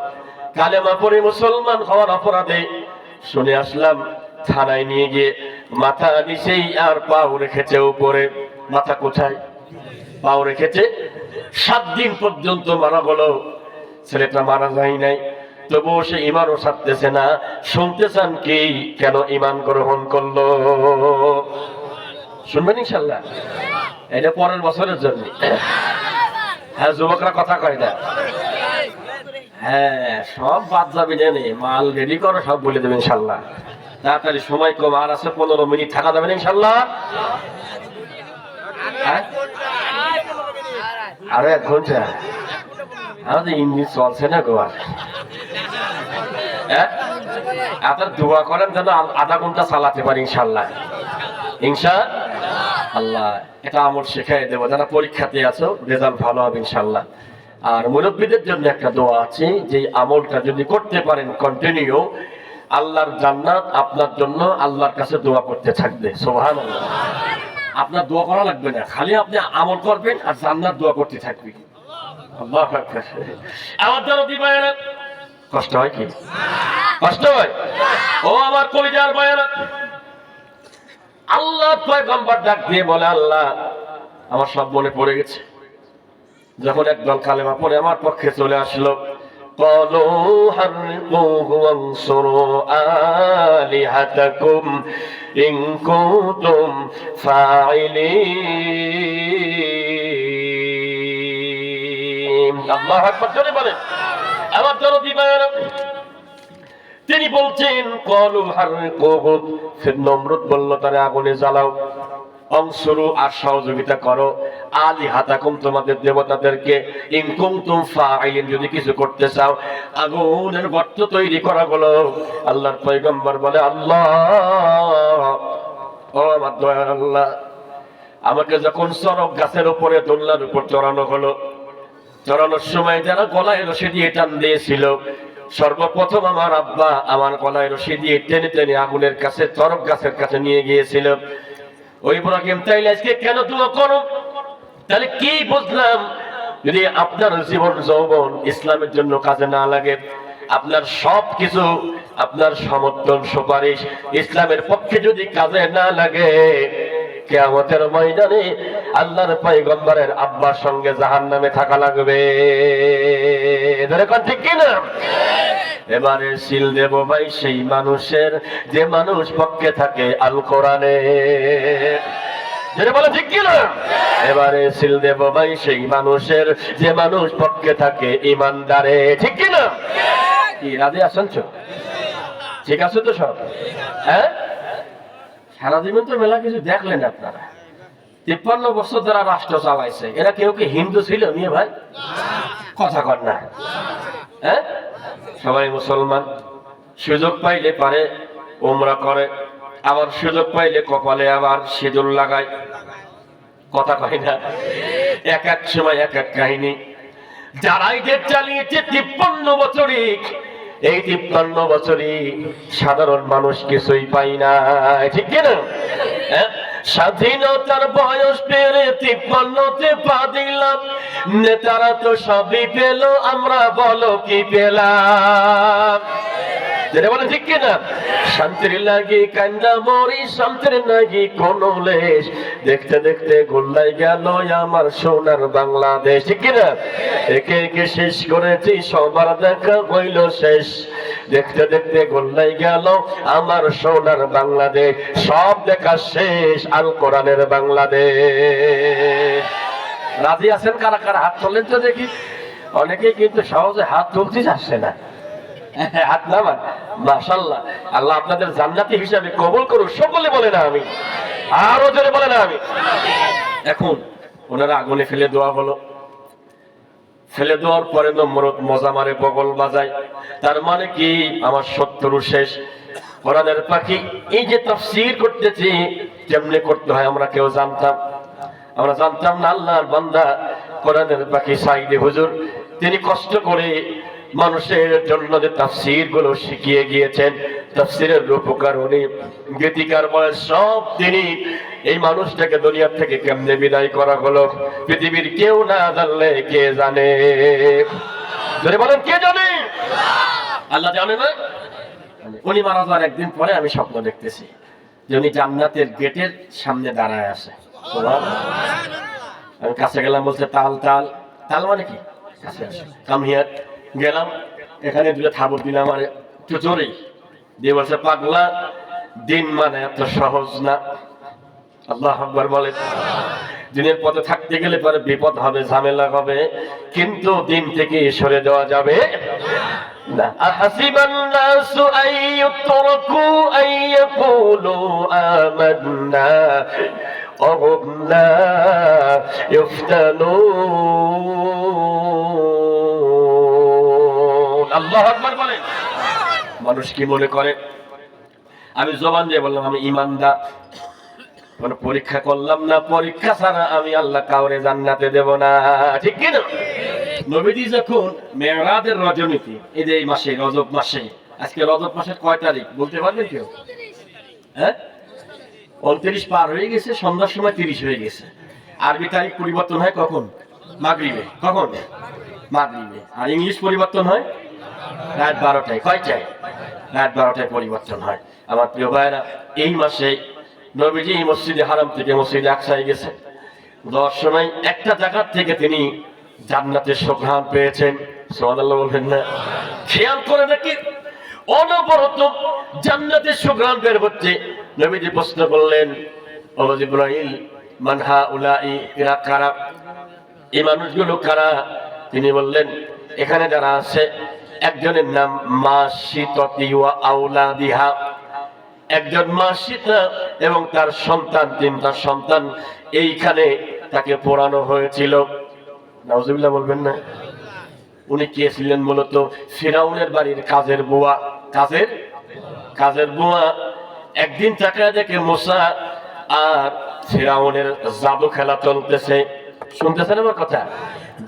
কালেমা পড়ে মুসলমান হওয়ার অপরাধে শুনে আসলাম। থানায় নিয়ে গিয়ে মাথা নিচেই আর পাও রেখেছে উপরে। মাথা কোথায়? পাও রেখেছে। 7 দিন পর্যন্ত মারা হলো, ছেলেটা মারা যায় নাই, তবুও সে ইমানও ছাড়তেছে না। শুনতে চান কি কেন ইমান গ্রহণ করলো? শুনবেন ইনশাল্লাহ, এটা পরের বছরের জন্য। হ্যাঁ, যুবকরা কথা কয় না। হ্যাঁ, সব বাদ যাবে, জানে মাল রেডি করো, সব বলে দেবে ইনশাল্লাহ। তাড়াতাড়ি, সময় কম, আর আছে 15 মিনিট থাকা যাবে না ইনশাল্লাহ। আরো 1 ঘন্টা আমাদের ইঞ্জিন চলছে না গো। হ্যাঁ, আপনার দোয়া করেন যেন আধা ঘন্টা চালাতে পারি ইনশাল্লাহ। ইনশাআল্লাহ এটা আমল শেখাই দেবো, যারা পরীক্ষাতে আছো রেজাল্ট ভালো হবে ইনশাল্লাহ। আর মুরব্বীদের জন্য একটা দোয়া আছে, যে আমলটা যদি করতে পারেন কন্টিনিউ, আল্লাহর জান্নাত আপনার জন্য আল্লাহর কাছে দোয়া করতে থাকবে। সুবহানাল্লাহ। আপনার দোয়া করা লাগবে না, খালি আপনি আমল করবেন আর জান্নাত দোয়া করতে থাকবে। আল্লাহু আকবার। আমার জন্য দিবেন কষ্ট হয় কি? কষ্ট হয়? ও আমার কলিজার ভাইরা, আল্লাহ পয়গম্বর ডাক দিয়ে বলে, আল্লাহ আমার সব মনে পড়ে গেছে। যখন একদল কালেমা পড়ে আমার পক্ষে চলে আসলো, ক্বালু হাররিকুহু ওয়ানসুরু আলিহাতাকুম ইন কুনতুম ফাইলিন। আল্লাহু আকবার জোরে বলেন। আমার দরদি ভাইরা, তিনি বলছেন কলু হারকুহু, ফির নমরুদ বলল তারে আগুনে জ্বালাও, অংশুরু আর সহযোগিতা করো, আলিহাতাকুম তোমাদের দেবতাদেরকে, ইন কুনতুম ফাইলিন যদি কিছু করতে চাও। আগুনের গর্ত তৈরি করা হলো। আল্লাহর পয়গম্বর বলে আল্লাহ, ও আমার দয়ার আল্লাহ, আমাকে যখন চরক গাছের উপরে দোলনার উপর চড়ানো হলো, চড়ানোর সময় যারা গলায় রশি দিয়ে টান দিয়েছিল, সর্বপ্রথম আমার আব্বা আমার গলায় রশি দিয়ে টেনে টেনে আগুনের কাছে চরক গাছের কাছে নিয়ে গিয়েছিল। ওই ইব্রাহিম তাইলে আজকে কেন দোয়া করো? তাহলে কি বুঝলাম? যদি আপনার জীবন যৌবন ইসলামের জন্য কাজে না লাগে, আপনার সবকিছু, আপনার সমর্থন সুপারিশ ইসলামের পক্ষে যদি কাজে না লাগে, কিয়ামতের ময়দানে আল্লাহর পয়গম্বরের আব্বার সঙ্গে জাহান্নামে থাকা লাগবে। ঠিক কিনা? এবারে সিল দেব ভাই সেই মানুষের যে মানুষ পক্ষে থাকে আল কোরআনে, যেটা বলে ঠিক কিনা? এবারে সিল দেব ভাই সেই মানুষের যে মানুষ পক্ষে থাকে ইমানদারে, ঠিক কিনা? কি রাজি আছেন? ঠিক আছে তো সব? হ্যাঁ, সারা জীবন তো মেলা কিছু দেখলেন আপনারা। 53 বছর যারা রাষ্ট্র চালাইছে, এরা কেউ কি হিন্দু ছিল? মেয়ে ভাই কথা কর না। হ্যাঁ, সবাই মুসলমান। সুযোগ পাইলে পারে উমরা করে, আবার সুযোগ পাইলে কপালে আবার সিঁদুর লাগায়। কথা কয় না? এক এক সময় এক এক কাহিনী। যারাই দেশ চালিয়েছে 53 বছরই, এই 53 বছরই সাধারণ মানুষ কিছুই পাই না, ঠিক কিনা? স্বাধীনতার বয়স পেরে 53তে পা দিলাম, নেতারা তো সবই পেল, আমরা বলো কি পেলাম? যেটা বলে ঠিক কিনা? শান্তির লাগি কান্দা মরি, শান্তির লাগি কোন লেশ, দেখতে দেখতে গোল্লাই গেল আমার সোনার বাংলাদেশ, ঠিক কিনা? একে একে শেষ করেছি, সবার দেখা হইল শেষ, দেখতে দেখতে গোল্লাই গেল আমার সোনার বাংলাদেশ, সব দেখা শেষ আল কোরআনের বাংলাদেশ। রাজি আছেন কারা কারা? হাত তোলেন তো দেখি। অনেকেই কিন্তু সহজে হাত তুলতে যাচ্ছে না। হাত নামান। মাশাআল্লাহ, আল্লাহ আপনাদের জান্নাতি হিসাবে কবুল করুন। সকলে বলে না আমি, আরো জোরে বলে না আমি। এখন ওনারা আগুনে ফেলে দেওয়া হলো। ফেলে দেওয়ার পরে নমরুদ মজা মারে, বগল বাজায়। তার মানে কি? আমার শত্রু শেষ। কোরআনের পাখি এই যে তাফসীর করতেছি, কেমনে করতে হয় আমরা কেউ জানতাম? আমরা জানতাম না। আল্লাহর বান্দা কোরআনের পাখি সাইদে হুজুর, তিনি কষ্ট করে মানুষের জন্য যে তাফসীর গুলো শিখিয়ে গিয়েছেন, তাফসীরের রূপকার উনি, গীতিকার বলেন, সব তিনি। এই মানুষটাকে দুনিয়া থেকে কেমনে বিদায় করা হলো, পৃথিবীর কেউ না জানলে কে জানে? যদি বলেন কে জানে? আল্লাহ জানে না? উনি মারা যাওয়ার একদিন পরে আমি স্বপ্ন দেখতেছি যে উনি জান্নাতের গেটের সামনে দাঁড়ায় আছে। আমি কাছে গেলাম, বলছে তাল তাল। তাল মানে কি? কাছে আসে, কাম হিয়ার। গেলাম, এখানে দুটো থাবর দিলাম, আমার একটু জোরেই দিয়ে বলছে, পাগলা, দিন মানে এত সহজ না। আল্লাহু আকবার বলেন। দিনের পথে থাকতে গেলে পরে বিপদ হবে, ঝামেলা হবে, কিন্তু দিন থেকে সরে দেওয়া যাবে না। আহাসিবান নাসু আইয়ুতরাকু আইয়াকুলু আমান্না ওয়া হুম লা ইফতানুন। আল্লাহু আকবার বলেন। মানুষ কি মনে করে? আমি জবান দিয়ে বললাম আমি ইমানদার, মানে পরীক্ষা করলাম না, পরীক্ষা ছাড়া আমি আল্লাহ কাউরে জান্নাতে দেব না, ঠিক কিনা? নবীজি যখন মেরাজের রজনীতি, এই যে এই মাসে রজব মাসে, আজকে রজব মাসের কয় তারিখ বলতে পারবেন কেউ? হ্যাঁ, 29 পার হয়ে গেছে, সন্ধ্যার সময় 30 হয়ে গেছে। আরবি তারিখ পরিবর্তন হয় কখন? মাগরিবে। কখন? মাগরিবে। আর ইংলিশ পরিবর্তন হয় রাত 12টায়। কয়টায়? রাত 12টায় পরিবর্তন হয়। আমার প্রিয় ভাইরা, এই মাসে নবীজি মসজিদে হারাম থেকে মসজিদে আকসায় গেছে। যাওয়ার সময় একটা জায়গা থেকে তিনি জান্নাতের সুঘ্রাণ পেয়েছেন। সুবহানাল্লাহ বলবেন না? খেয়াল করে নাকি অনবরত জান্নাতের সুঘ্রাণ বের হচ্ছে। নবীজি প্রশ্ন করলেন, ও জিবরাইল, মান হাউলাই, এরা কারা? এই মানুষগুলো কারা? তিনি বললেন, এখানে যারা আছে একজনের নাম মাশিতাতি ওয়া আওলাদিহা, একজন মাশিতা এবং তার সন্তান, তিনটা সন্তান এইখানে তাকে পোড়ানো হয়েছিল। নাউজুবিল্লাহ বলবেন না। উনি কে ছিলেন? মূলত ফিরাউনের বাড়ির কাজের বুয়া। কাজের বুয়া একদিন তাকায় দেখে মুসা আর ফিরাউনের জাদু খেলা চলতেছে। শুনতেছেন আমার কথা?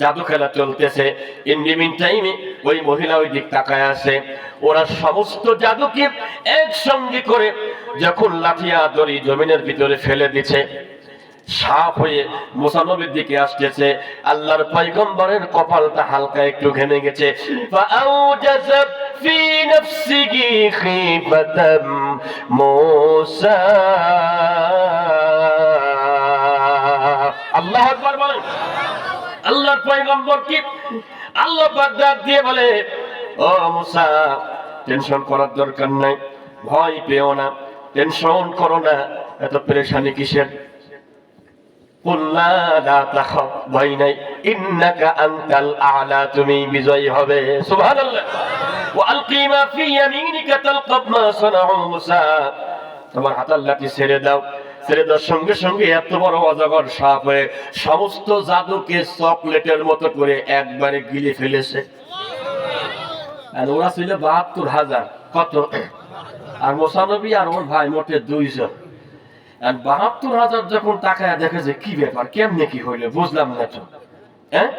জাদু খেলা চলতেছে। ইন দি মিন টাইমে ওই মহিলা ওই দিক তাকায় আছে। ওরা সমস্ত জাদুকে একসঙ্গে করে যখন লাঠিয়া দড়ি জমিনের ভিতরে ফেলে দিচ্ছে, সাপ হয়ে মুসা নবীর দিকে আসতেছে। আল্লাহর পয়গম্বরের কপালটা হালকা একটু ঘেমে গেছে। ফাআউজাসা ফি নাফসিহি খিফাতাম মুসা। আল্লাহু আকবার বলেন। আল্লাহর পয়গম্বর কি আল্লাহ পাক ডাক দিয়ে বলে, ও মুসা, টেনশন করার দরকার নাই, ভয় পেও না, টেনশন করো না, এত পেরেশানি কিসের? ভয় নাই, ইন্নাকা আনতাল আ'লা, তুমি বিজয়ী হবে। সুবহানাল্লাহ। ওয়া আলকি মা ফি ইয়ামিনিকা তালকাব মা সানাউ মুসা, তোমার হাতের লাঠি ছেড়ে দাও। ছেড়ে দেওয়ার সঙ্গে সঙ্গে এত বড় অজগর সাপ হয়ে সমস্ত জাদুকে চকলেটের মতো করে একবারে গিলে ফেলেছে। আর ওরা ছিল ৭২,০০০। কত? আর মুসা নবী আর ওর ভাই মোটে ২ জন। আর ৭২,০০০ যখন তাকায় দেখে যে কি ব্যাপার, কেমনে কি হইলো বুঝলাম না তো। হ্যাঁ,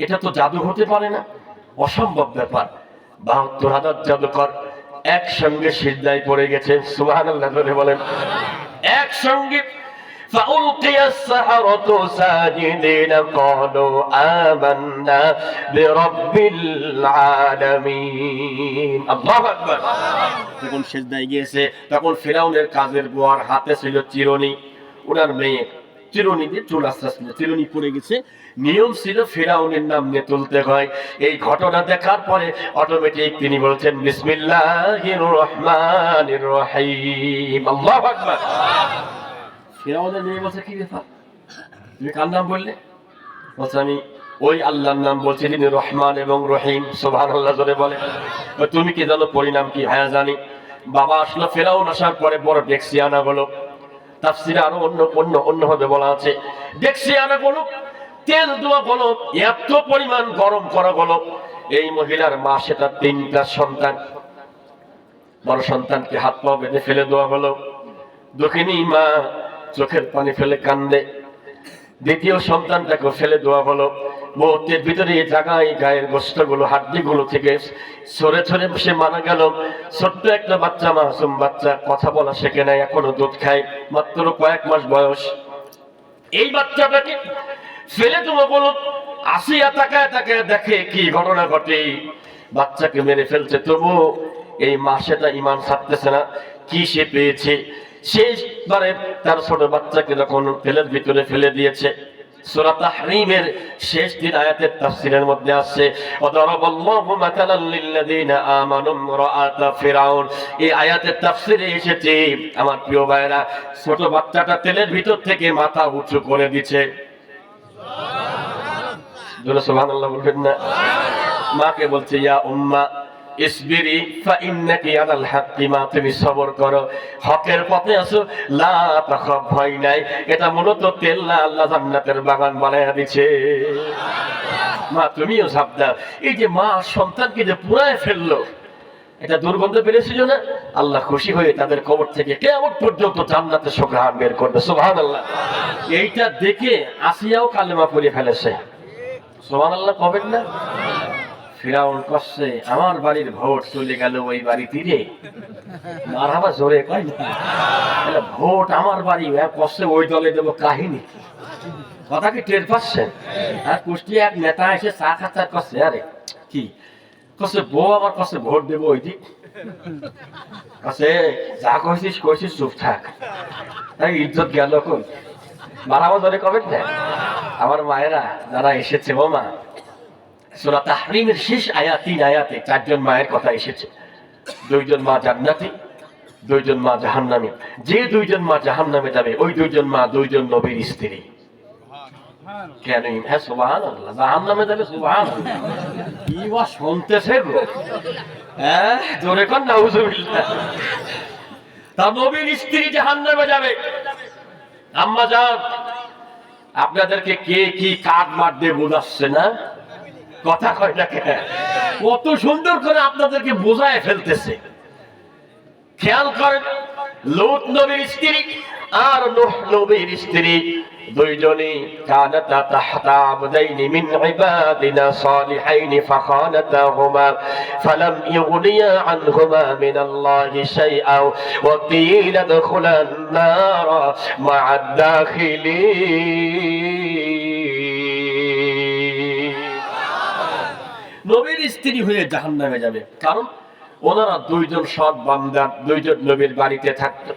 এটা তো জাদু হতে পারে না, অসম্ভব ব্যাপার। ৭২,০০০ জাদুকর একসঙ্গে সিজদায় পড়ে গেছে। সুবহানাল্লাহ জোরে বলেন। একসঙ্গে فألقي السحرة ساجدين قالوا آمنا برب العالمين। আল্লাহু আকবার। যখন সিজদায় গিয়েছে তখন ফিরাউনের কাজের বুয়ার হাতে ছিল চিরুনি। ওনার মেয়ে চিরুনি দিয়ে চুল আস্তে আস্তে চিরুনি পড়ে গেছে। নিয়ম ছিল ফিরাউনের নাম নিয়ে তুলতে হয়। এই ঘটনা দেখার পরে অটোমেটিক তিনি বলছেন বিসমিল্লাহির রহমানির রহিম। আল্লাহু আকবার। ফিরাউনের মেয়ে বলছে, কি ব্যাপার, তুমি কার নাম বললে? বলছে, আমি ওই আল্লাহর নাম বলছি যিনি রহমান এবং রহিম। সুবহানাল্লাহ জোরে বলে। তুমি কি জানো পরিণাম কি? হ্যাঁ জানি। বাবা আসলো, ফিরাউন আসার পরে বড় ডেকসি আনা হলো। তাফসীরে আরো অন্যভাবে বলা আছে, ডেকসি আনা হলো, তেল দেওয়া হলো, এত পরিমাণ গরম করা হলো। এই মহিলার মা, সেটা 3টা সন্তান, বড় সন্তানকে হাত পা বেঁধে ফেলে দেওয়া হলো। দক্ষিণী মা চোখের পানি ফেলে কান্দে। দ্বিতীয় সন্তানটাকে ফেলে দেওয়া হলো। মুহূর্তের ভিতরে জায়গায় গায়ের গোশতগুলো, হাড্ডিগুলো থেকে সরে সরে বসে মারা গেল। ছোট্ট একটা বাচ্চা, মাসুম বাচ্চা, কথা বলা শেখে নাই, এখনো দুধ খায়, মাত্র কয়েক মাস বয়স। এই বাচ্চাটাকে ফেলে দেওয়া হলো। আসিয়া তাকায় তাকায় দেখে কি ঘটনা ঘটে, বাচ্চাকে মেরে ফেলছে। তবু এই মা সেটা ঈমান ছাড়তেছে না। কি সে পেয়েছে? শেষবারে তার ছোট বাচ্চাকে যখন তেলের ভিতরে ফেলে দিয়েছে, সূরা তাহরীমের শেষ 3 আয়াতের তাফসীরের মধ্যে আছে, ওয়াদারাবাল্লাহু মাতালাল লিল্লাযীনা আমানু ইমরাআতা ফিরাউন। এই আয়াতের তাফসীরে এসেছে, আমার প্রিয় ভাইরা, ছোট বাচ্চাটা তেলের ভিতর থেকে মাথা উঁচু করে দিয়েছে। জোরে সুবহানাল্লাহ বলবেন না? মাকে বলছে, ইয়া উম্মা ইসবিরি ফাইন্নাকি আলাল হাক্কি, মা তুমি সবর করো, হকের পথে আছো, লা তাখাফ, ভয় নাই। এটা মূলত তেল না, আল্লাহ জান্নাতের বাগান বানায়া দিয়েছে। মা তুমিও সাবধান। এই যে মা সন্তানকে যে পুরায় ফেললো, এটা দুর্গন্ধ বেরিয়েছিল না, আল্লাহ খুশি হয়ে তাদের কবর থেকে কিয়ামত পর্যন্ত জান্নাতের সুঘ্রাণ বের করবে। সুবহানাল্লাহ। এইটা দেখে আসিয়াও কালেমা পড়ে ফেলেছে। সুবহানাল্লাহ কবেন না? ফিরাউন কষ্টে, আমার বাড়ির ভোট চলে গেল ওই বাড়ি তীরে। মারহাবা জোরে কয় না, ভোট আমার বাড়ি, কষ্টে ওই দলে দেবো, কাহিনী কথা কি টের পাচ্ছেন? আর কুষ্টিয়া এক নেতা এসে চা খাচ্ছার করছে, আরে কি কষ্টে বউ আমার কষ্টে ভোট দেবো ওই দিক, কাছে যা কইছিস কইছিস, চুপ থাক, তাই ইজ্জত গেল কই? মারহাবা জোরে কবেন না? আমার মায়েরা যারা এসেছে, ও মা, সূরা তাহরীমের শেষ আয়াত 3 আয়াতে 4 জন মায়ের কথা এসেছে। 2 জন মা জান্নাতি, 2 জন মা জাহান্নামী। যে 2 জন মা জাহান্নামে যাবে, ওই 2 জন মা 2 জন নবীর স্ত্রী। কেন? হ্যাঁ, সুবহানাল্লাহ, জাহান্নামে যাবে, সুবহানাল্লাহ। কি ওয়া শুনতেছে গো? হ্যাঁ, জোরে কর নাউজুবিল্লাহ। তা নবীর স্ত্রী জাহান্নামে যাবে। আম্মা জান, আপনাদেরকে কে কি কাট মার দিয়ে বোঝাচ্ছে না? কথা কয় না কেন? কত সুন্দর করে আপনাদেরকে বোঝায় ফেলতেছে। খেয়াল করেন, লূত নবীর স্ত্রী আর নূহ নবীর স্ত্রী দুইজনই কানাতা তাহতা আবদাইনি মিন ইবাদিনা সালিহাইনি ফাখানাতাহুমা ফালাম ইউগনিয়া আনহুমা মিনাল্লাহি শাইআ ওয়া কিলা দুখুলান নার মা'আদ দাখিলিন। নবীর স্ত্রী হয়ে জাহান্নামে যাবে, কারণ ওনারা দুইজন সৎ বান্দা, দুইজন নবীর বাড়িতে থাকতো,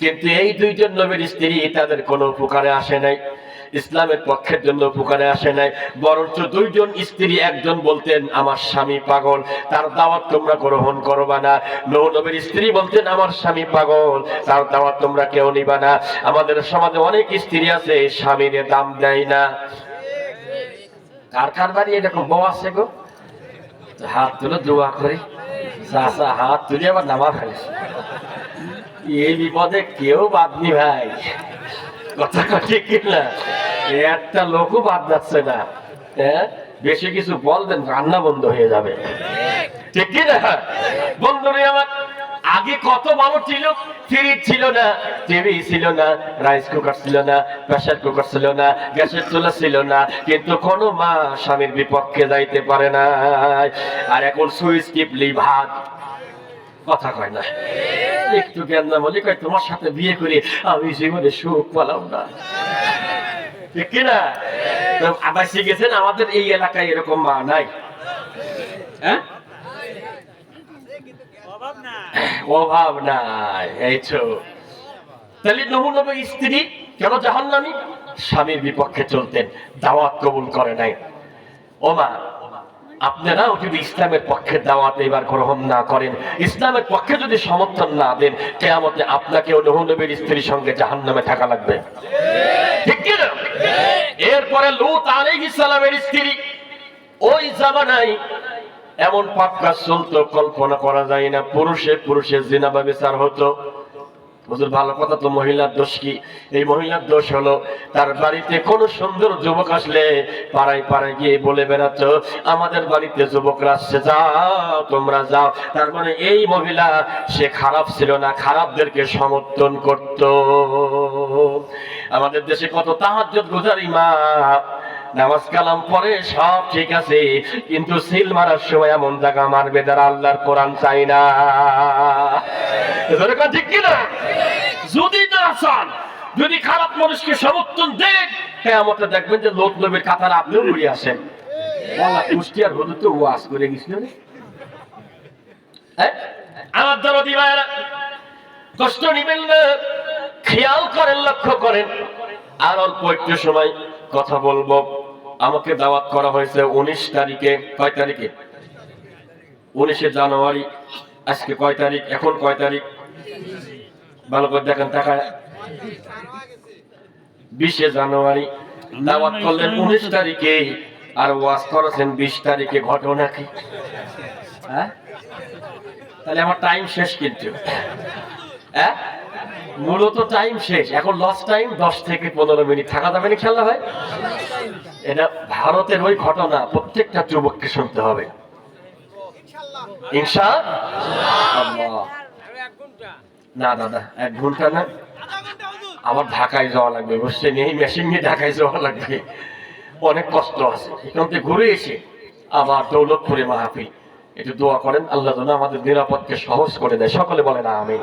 কিন্তু এই দুইজন নবীর স্ত্রী তাদের কোনো উপকারে আসে নাই, ইসলামের পক্ষের জন্য উপকারে আসে নাই। বরঞ্চ দুইজন স্ত্রী, একজন বলতেন আমার স্বামী পাগল, তার দাওয়াত তোমরা গ্রহণ করবা না। নূহ নবীর স্ত্রী বলতেন আমার স্বামী পাগল, তার দাওয়াত তোমরা কেউ নিবা না। আমাদের সমাজে অনেক স্ত্রী আছে স্বামীর দাম দেয় না। কার কার বাড়ি এরকম বউ আছে গো? হাত তুলে দোয়া করি, চাচা হাত তুলে আবার নামা ফেলিস। এই বিপদে কেউ বাদনি ভাই, কথা ঠিক কিনা? একটা লোকও বাদ যাচ্ছে না। হ্যাঁ, বেশি কিছু বলবেন রান্না বন্ধ হয়ে যাবে, ঠিক কিনা? বন্ধুরে আমার, আগে কত ভালো ছিল, ফ্রিজ ছিল না, টিভি ছিল না, রাইস কুকার ছিল না, প্রেসার কুকার ছিল না, গ্যাসের চুলা ছিল না, কিন্তু কোনো মা স্বামীর বিপক্ষে যাইতে পারে না। আর এখন সুইচ টিপলি ভাত, কথা কয় না। একটু জ্ঞান না বলি কয় তোমার সাথে বিয়ে করে আমি জীবনে সুখ পেলাম না, ঠিক কিনা? আবার শিখেছেন আমাদের এই এলাকায় এরকম মা নাই। হ্যাঁ, অভাব নাই। এই তো, তাহলে নূহ নবীর স্ত্রী কেন জাহান্নামী? স্বামীর বিপক্ষে চলতেন, দাওয়াত কবুল করে নাই। ও মা, আপনারাও যদি ইসলামের পক্ষে দাওয়াত এবার গ্রহণ না করেন, ইসলামের পক্ষে যদি সমর্থন না দেন, কিয়ামতে আপনাকেও নূহ নবীর স্ত্রীর সঙ্গে জাহান্নামে থাকা লাগবে, ঠিক কি না? এরপরে লূত আলাইহিস সালামের স্ত্রী, ওই জামানায় এমন পাপ কাজ চলতো কল্পনা করা যায় না। পুরুষে পুরুষে জিনা ব্যভিচার হতো। হুজুর ভালো কথা তো, মহিলার দোষ কি? এই মহিলার দোষ হলো তার বাড়িতে কোন সুন্দর যুবক আসলে পাড়ায় পাড়ায় গিয়ে বলে বেড়াতো আমাদের বাড়িতে যুবকরা আসছে, যাও তোমরা যাও। তার মানে এই মহিলা সে খারাপ ছিল না, খারাপদেরকে সমর্থন করত। আমাদের দেশে কত তাহাজ্জুদ গুজারি মা, নামাজ কালাম পড়ে, সব ঠিক আছে, কিন্তু সিল মারার সময় এমন জায়গা মারবে যারা আল্লাহর কোরআন চাই না, ঠিক কিনা? যদি না চান, যদি খারাপ মানুষকে সমর্থন দেন, কিয়ামতে দেখবেন যে লোক নবীর কাতারে আপনিও ঘুরে আসেন। কুষ্টিয়ার হুজুর তো ওয়াজ করে গেছিল, আমার দরদি ভাইরা, কষ্ট নিবেন না, খেয়াল করেন, লক্ষ্য করেন। আর অল্প একটু সময় কথা বলবো। আমাকে দাওয়াত করা হয়েছে 19 তারিখে। কয় তারিখে? 19শে জানুয়ারি। আজকে কয় তারিখ? এখন কয় তারিখ? ভালো করে দেখেন, টাকা 20শে জানুয়ারি। দাওয়াত করলেন 19 তারিখে, আর ওয়াজ করেছেন 20 তারিখে। ঘটনা কি? হ্যাঁ, তাহলে আমার টাইম শেষ, কিন্তু হ্যাঁ, মূলত টাইম শেষ। এখন লস টাইম 10 থেকে 15 মিনিট থাকা যাবে না, খেলা হয়। এটা ভারতের ওই ঘটনা, প্রত্যেকটা যুবককে শুনতে হবে ইনশাআল্লাহ। না দাদা, 1 ঘন্টা না, আমার ঢাকায় যাওয়া লাগবে, বুঝছেন? এই মেশিন নিয়ে ঢাকায় যাওয়া লাগবে, অনেক কষ্ট আছে। এখান থেকে ঘুরে এসে আবার দৌলতপুরে মাহফিল। একটু দোয়া করেন, আল্লাহ যেন আমাদের নিরাপদকে সহজ করে দেয়। সকলে বলেন আমিন,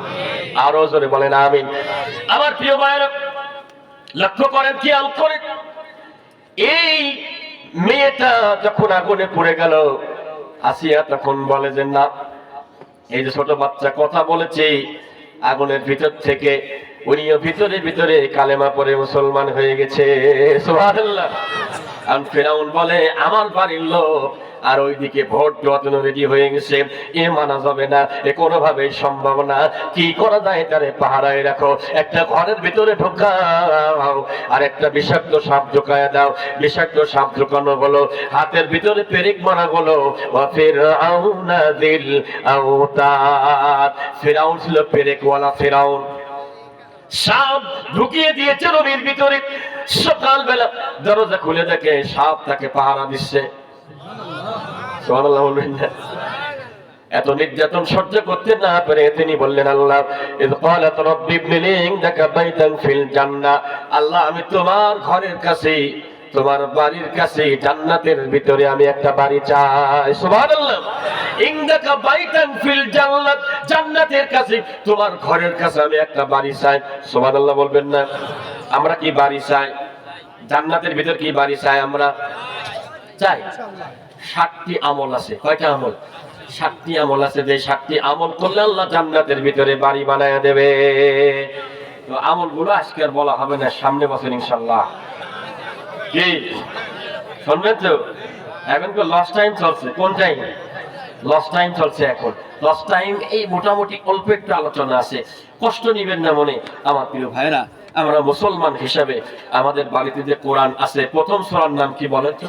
আরো জোরে বলেন আমিন। আমার প্রিয় ভাইরা, লক্ষ্য করেন, খেয়াল করেন, এই মেয়েটা যখন আগুনে পড়ে গেল, আসিয়া তখন বলে যে না, এই যে ছোট বাচ্চা কথা বলেছে, আগুনের ভিতর থেকে উনিও ভিতরে ভিতরে কালেমা পড়ে মুসলমান হয়ে গেছে। সুবহানাল্লাহ। আর ফিরাউন বলে আমার বাড়ির লোক আর ওইদিকে ভোট জোয়ানো রেডি হয়ে গেছে। এ মানা যাবে না, এ কোনোভাবেই সম্ভব না। কি করা যায়? এটারে পাহারায় রাখো, একটা ঘরের ভিতরে ঢোকাও, আর একটা বিষাক্ত সাপ ঢোকায় দাও। বিষাক্ত সাপ ঢোকানো বলো, হাতের ভিতরে পেরেক মারা বলো। ফিরআউনা যিল আওতাদ, ফিরআউন ছিল পেরেকওয়ালা ফিরআউন। সাপ ঢুকিয়ে দিয়েছে রবির ভিতরে। সকালবেলা দরজা খুলে দেখে সাপ তাকে পাহারা দিচ্ছে। সুবহানাল্লাহ বলবেন না? এত নির্যাতন সহ্য করতে না পেরে তিনি বললেন, আল্লাহ ইয ক্বালাত রাব্বি ইবনি ইনদাকা বাইতান ফিল জান্নাহ, আল্লাহ আমি তোমার ঘরের কাছে, তোমার বাড়ির কাছে জান্নাতের ভিতরে আমি একটা বাড়ি চাই। সুবহানাল্লাহ। ইনদাকা বাইতান ফিল জান্নাত, জান্নাতের কাছে তোমার ঘরের কাছে আমি একটা বাড়ি চাই। সুবহানাল্লাহ বলবেন না? আমরা কি বাড়ি চাই? জান্নাতের ভিতর কি বাড়ি চাই? আমরা চাই 7টি আমল আছে। কয়টা আমল? 7টি আমল আছে। যে 7টি আমল করলে আল্লাহ জান্নাতের ভিতরে বাড়ি বানায় দেবে। তো আমলগুলো আজকে আর বলা হবে না, সামনে বছর ইনশাআল্লাহ। কি শুনবেন তো? এখন তো লস টাইম চলছে। কোন টাইম? লস টাইম চলছে এখন। লস টাইম এই মোটামুটি অল্প একটু আলোচনা আছে, কষ্ট নিবেন না মনে। আমার প্রিয় ভাইরা, আমরা মুসলমান হিসাবে আমাদের বাড়িতে যে কোরআন আছে, প্রথম সূরার নাম কি বলেন তো?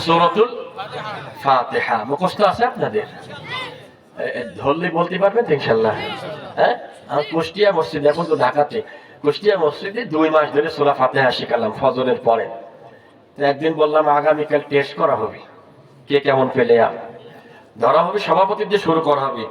সূরাতুল ফাতিহা। মুখস্থ আছে আপনাদের? ধরলে বলতে পারবেন তো ইনশাআল্লাহ? হ্যাঁ, আমি কুষ্টিয়া মসজিদে, এখন তো ঢাকাতে, কুষ্টিয়া মসজিদে 2 মাস ধরে সূরা ফাতিহা শেখালাম ফজরের পরে। একদিন বললাম আগামীকাল টেস্ট করা হবে, কে কেমন পেলে ধরা হবে, সভাপতি দিয়ে শুরু করা হবে।